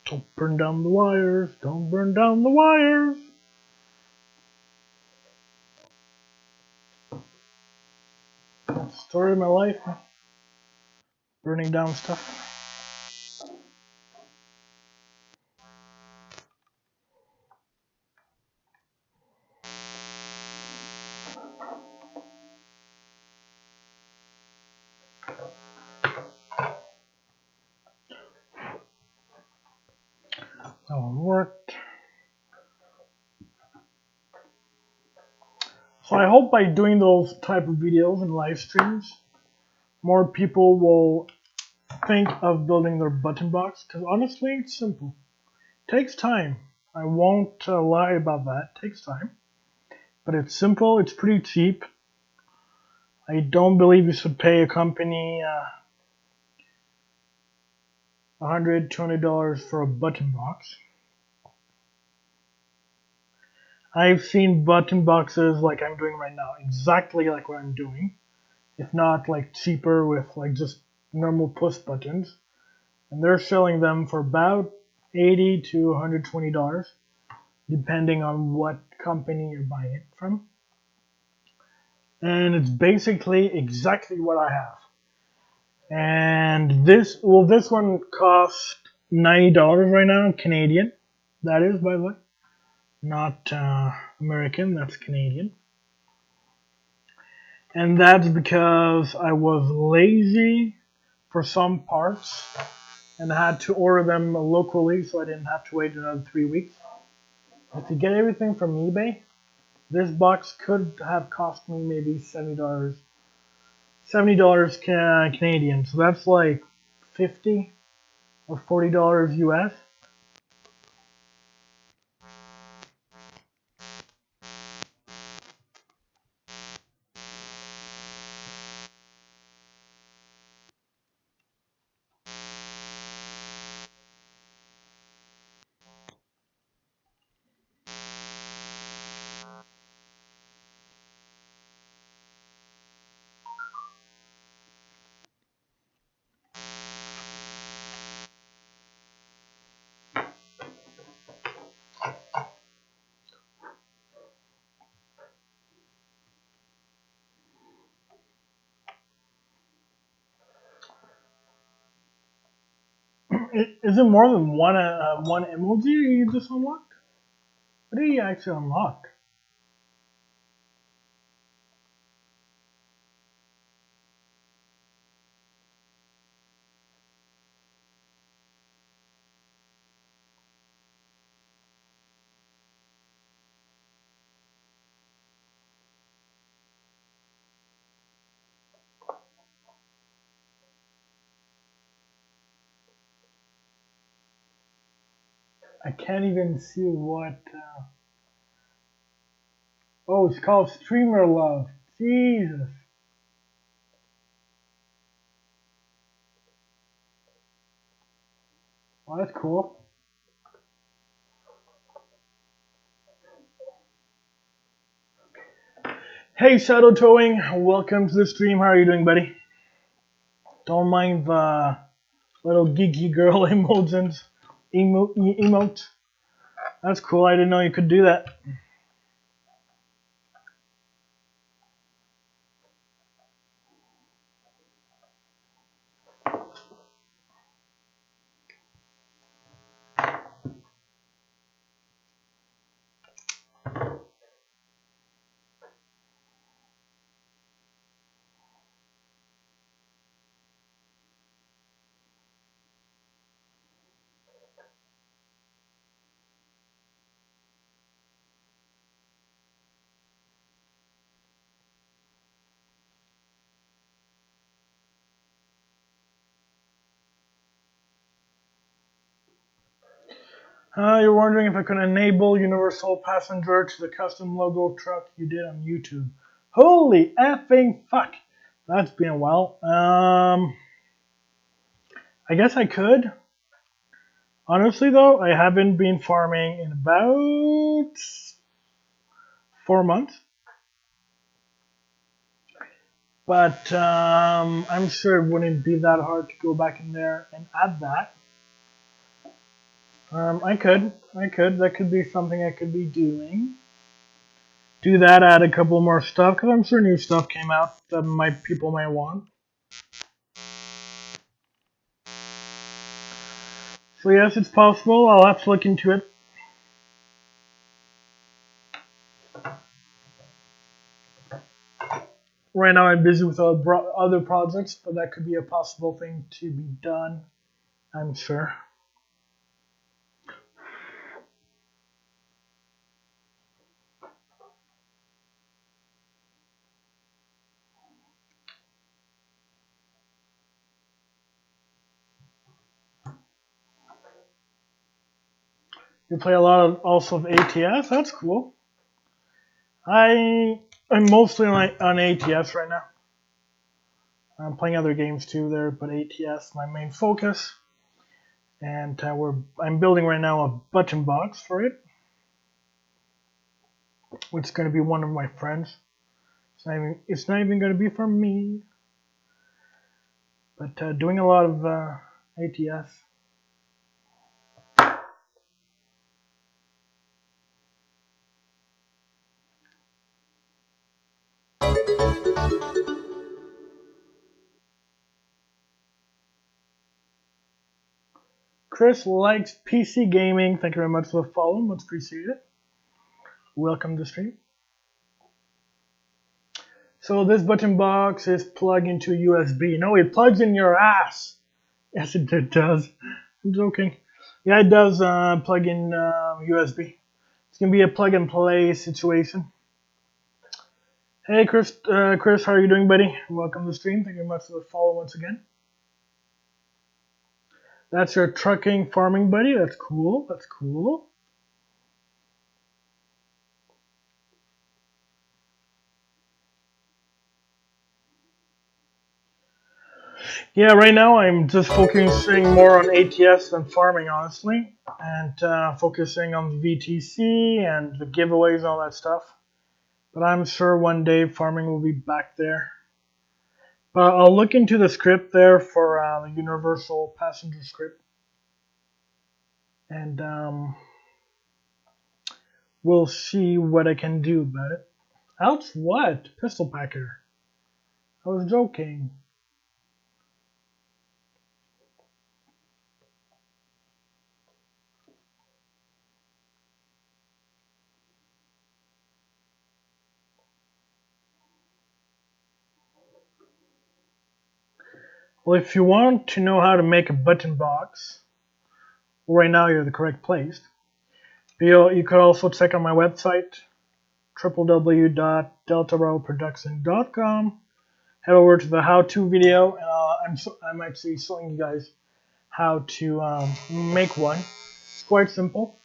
Don't burn down the wires. Don't burn down the wires. Story of my life, burning down stuff. That one worked. So I hope by doing those type of videos and live streams, more people will think of building their button box, because honestly, it's simple. It takes time. I won't lie about that. It takes time. But it's simple. It's pretty cheap. I don't believe you should pay a company $100, $200 for a button box. I've seen button boxes like I'm doing right now, exactly like what I'm doing, if not like cheaper with like just normal push buttons, and they're selling them for about $80 to $120, depending on what company you're buying it from. And it's basically exactly what I have. And this one costs $90 right now, Canadian. That is, by the way, not American. That's Canadian. And that's because I was lazy for some parts and had to order them locally, so I didn't have to wait another 3 weeks. If you get everything from eBay, this box could have cost me maybe $70 Canadian. So that's like $50 or $40 US. Is it more than one emoji you just unlocked? What did you actually unlock? I can't even see what. Oh, it's called Streamer Love. Jesus. Well, that's cool. Hey, Shadow Towing. Welcome to the stream. How are you doing, buddy? Don't mind the little geeky girl emojis. Emote. That's cool. I didn't know you could do that. You're wondering if I can enable universal passenger to the custom logo truck you did on YouTube. Holy effing fuck! That's been a while. I guess I could. Honestly though, I haven't been farming in about 4 months. But I'm sure it wouldn't be that hard to go back in there and add that. I could. That could be something I could be doing do that, add a couple more stuff, because I'm sure new stuff came out that people might want. So yes, it's possible. I'll have to look into it. Right now I'm busy with other projects, but that could be a possible thing to be done, I'm sure. You play a lot of also of ATS. That's cool. I'm mostly on ATS right now. I'm playing other games too there, but ATS my main focus. And I'm building right now a button box for it, which is going to be one of my friends. It's not even going to be for me, but doing a lot of ATS. Chris likes PC gaming. Thank you very much for the follow. Much appreciate it. Welcome to the stream. So this button box is plugged into USB. No, it plugs in your ass. Yes, it does. I'm joking. Yeah, it does plug in USB. It's gonna be a plug and play situation. Hey, Chris, how are you doing, buddy? Welcome to the stream. Thank you very much for the follow once again. That's your trucking farming buddy. That's cool. That's cool. Yeah, right now I'm just focusing more on ATS than farming, honestly, and focusing on the VTC and the giveaways and all that stuff. But I'm sure one day farming will be back there. But I'll look into the script there for the universal passenger script, and we'll see what I can do about it. Ouch, what? Pistol packer. I was joking. Well, if you want to know how to make a button box, right now you're the correct place. You could also check out my website, www.deltaroproduction.com. Head over to the how-to video, and I'm actually showing you guys how to make one. It's quite simple.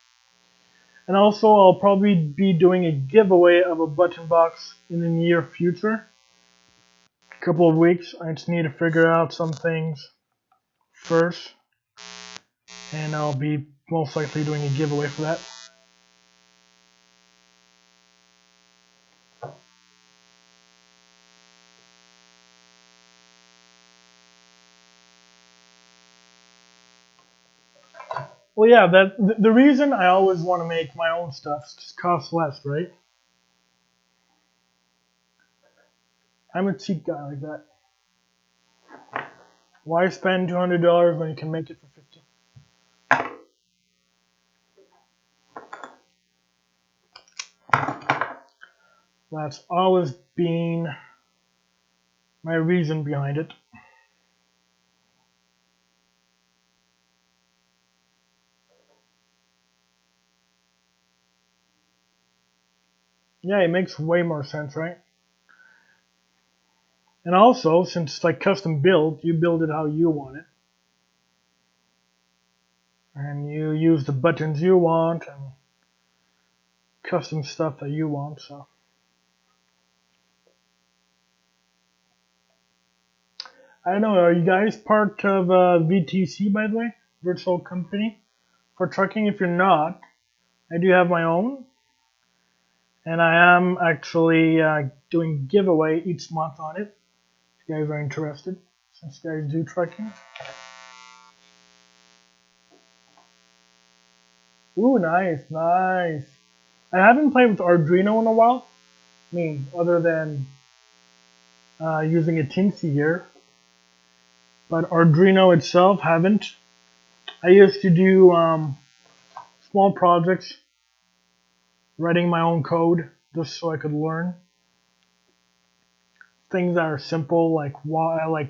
And also, I'll probably be doing a giveaway of a button box in the near future. A couple of weeks. I just need to figure out some things first, and I'll be most likely doing a giveaway for that. Well, yeah, the reason I always want to make my own stuff is just costs less, right? I'm a cheap guy like that. Why spend $200 when you can make it for $50? That's always been my reason behind it. Yeah, it makes way more sense, right? And also, since it's like custom build, you build it how you want it. And you use the buttons you want and custom stuff that you want, so. I don't know, are you guys part of VTC, by the way? Virtual Company for Trucking? If you're not, I do have my own. And I am actually doing giveaway each month on it. If you guys are interested, since you guys do trucking. Ooh, nice, nice. I haven't played with Arduino in a while, me other than using a Teensy here. But Arduino itself, haven't. I used to do small projects, writing my own code just so I could learn things that are simple, like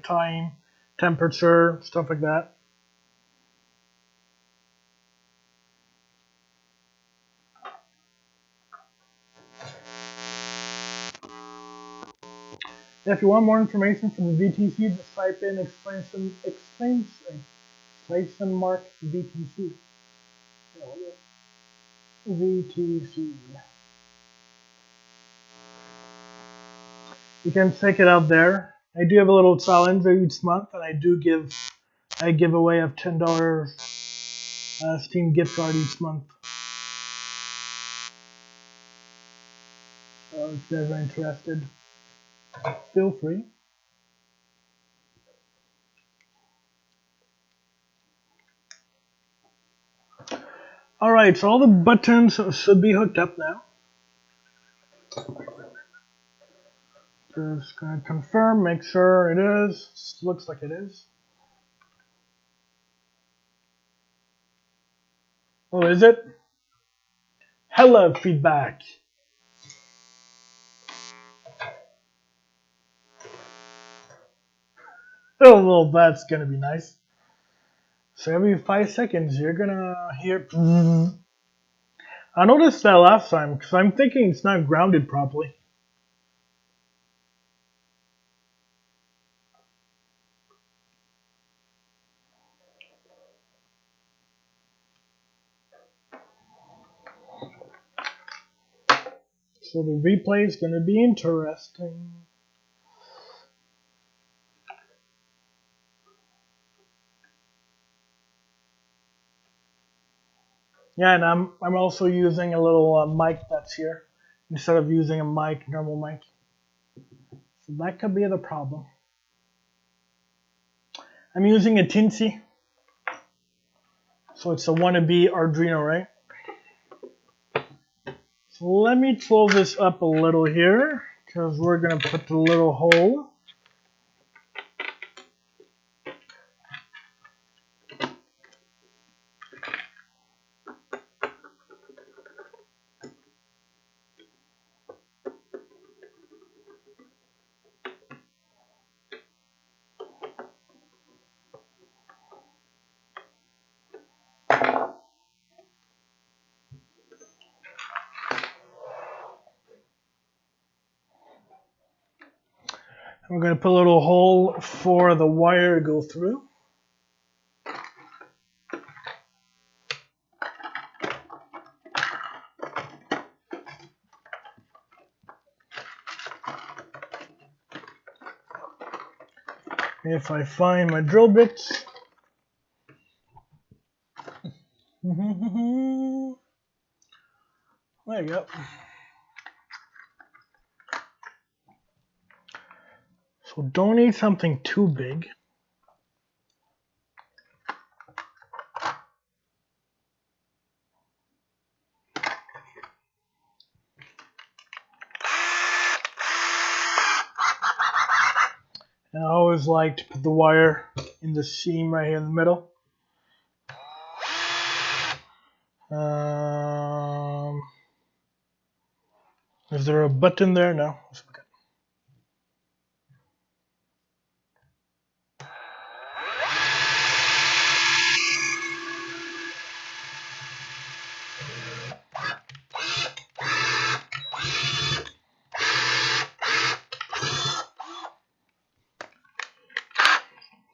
time, temperature, stuff like that. If you want more information from the VTC, just type in exclamation mark VTC. VTC. You can check it out there. I do have a little challenge each month, and I give away of $10 Steam gift card each month. So if you guys are interested, feel free. Alright, so all the buttons should be hooked up now. Just gonna confirm, make sure it is. Looks like it is. Oh, is it? Hello, feedback. Oh, well, that's gonna be nice. So every 5 seconds, you're gonna hear. I noticed that last time because I'm thinking it's not grounded properly. So the replay is gonna be interesting. Yeah, and I'm also using a little mic that's here instead of using a normal mic. So that could be the problem. I'm using a Teensy, so it's a wannabe Arduino, right? So let me slow this up a little here because we're gonna put the little hole. We're going to put a little hole for the wire to go through. If I find my drill bits. There you go. So don't need something too big. And I always like to put the wire in the seam right here in the middle. Is there a button there? No.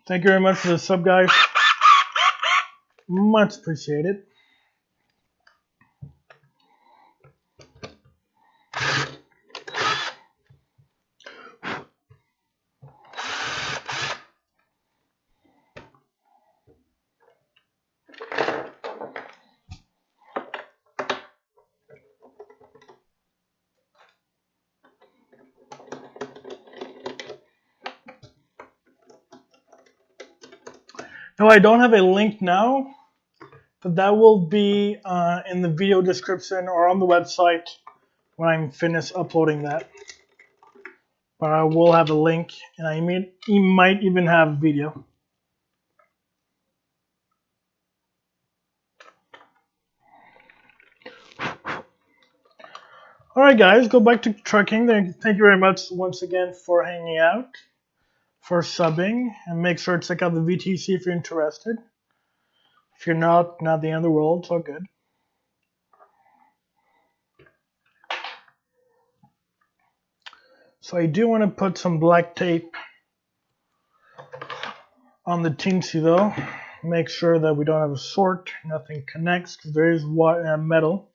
Thank you very much for the sub, guys. Much appreciated. No, I don't have a link now, but that will be in the video description or on the website when I'm finished uploading that. But I will have a link, and I might even have video. Alright guys, go back to trucking. Thank you very much once again for hanging out, for subbing, and make sure to check out the VTC if you're interested. If you're not the end of the world, it's all good. So I do want to put some black tape on the teensy though. Make sure that we don't have a short, nothing connects, because there is metal.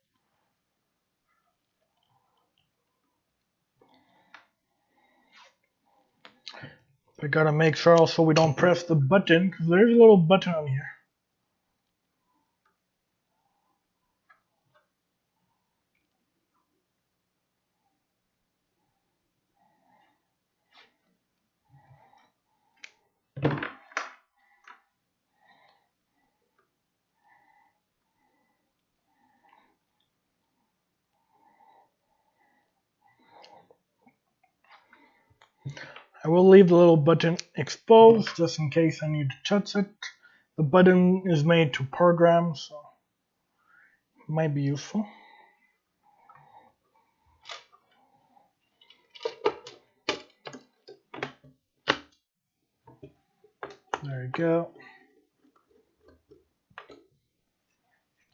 We gotta make sure also we don't press the button, because there's a little button on here. I will leave the little button exposed just in case I need to touch it. The button is made to program, so it might be useful. There we go.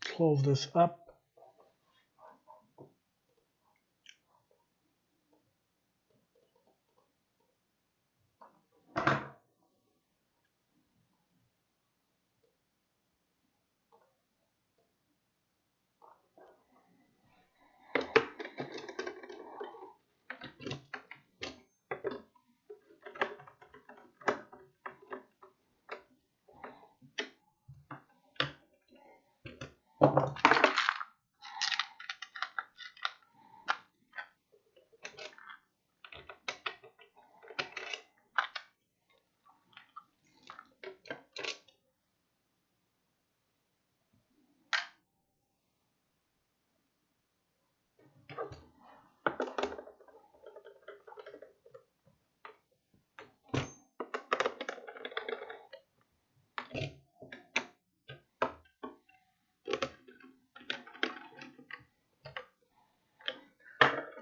Close this up.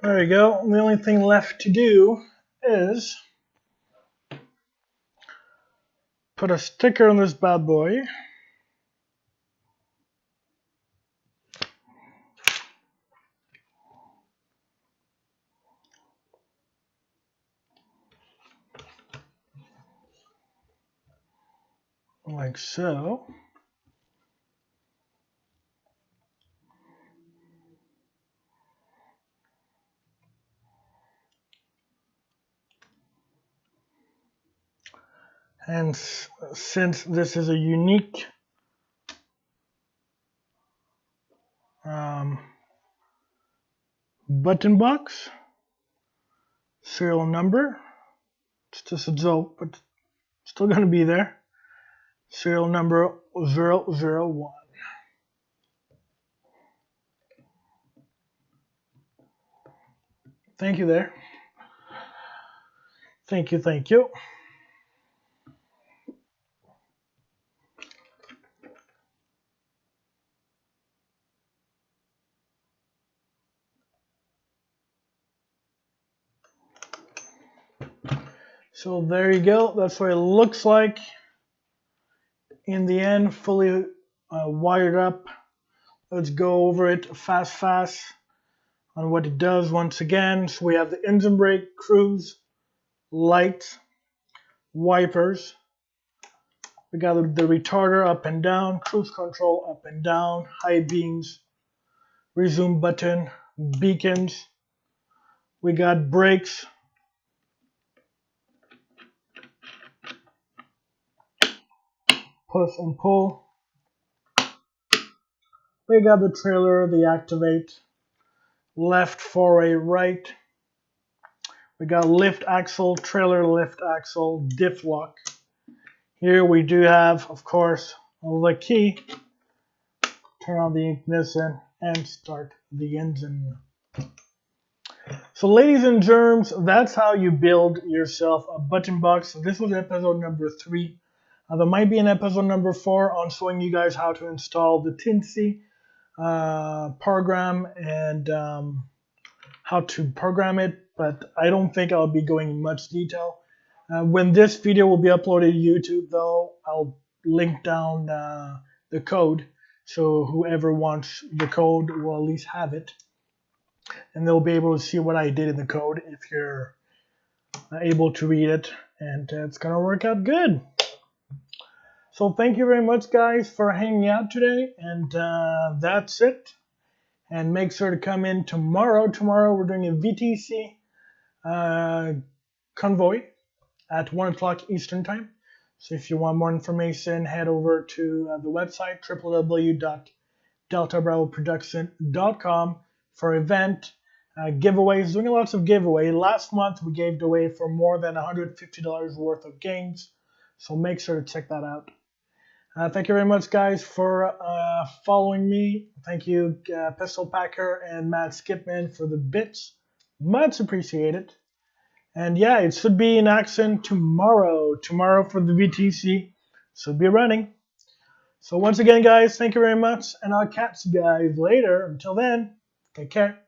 There we go. The only thing left to do is put a sticker on this bad boy. Like so. And since this is a unique button box, serial number, it's just a joke, but still going to be there. Serial number 001. Thank you there. Thank you, thank you. So there you go. That's what it looks like in the end, fully wired up. Let's go over it fast on what it does once again. So we have the engine brake, cruise, lights, wipers. We got the retarder up and down, cruise control up and down, high beams, resume button, beacons. We got brakes, push and pull. We got the trailer, the activate, left four-way right. We got lift axle, trailer lift axle, diff lock. Here we do have, of course, the key. Turn on the ignition and start the engine. So ladies and germs, that's how you build yourself a button box. So this was episode number 3. There might be an episode number 4 on showing you guys how to install the Tinsy program and how to program it, but I don't think I'll be going in much detail. When this video will be uploaded to YouTube, though, I'll link down the code, so whoever wants the code will at least have it, and they'll be able to see what I did in the code if you're able to read it, and it's gonna work out good. So thank you very much, guys, for hanging out today, and that's it. And make sure to come in tomorrow. Tomorrow we're doing a VTC convoy at 1 o'clock Eastern Time. So if you want more information, head over to the website www.deltabravoproduction.com for event giveaways. Doing lots of giveaway. Last month we gave away for more than $150 worth of games. So make sure to check that out. Thank you very much, guys, for following me. Thank you, Pistol Packer and Matt Skipman, for the bits. Much appreciated. And yeah, it should be in action tomorrow. Tomorrow for the VTC. Should be running. So once again, guys, thank you very much. And I'll catch you guys later. Until then, take care.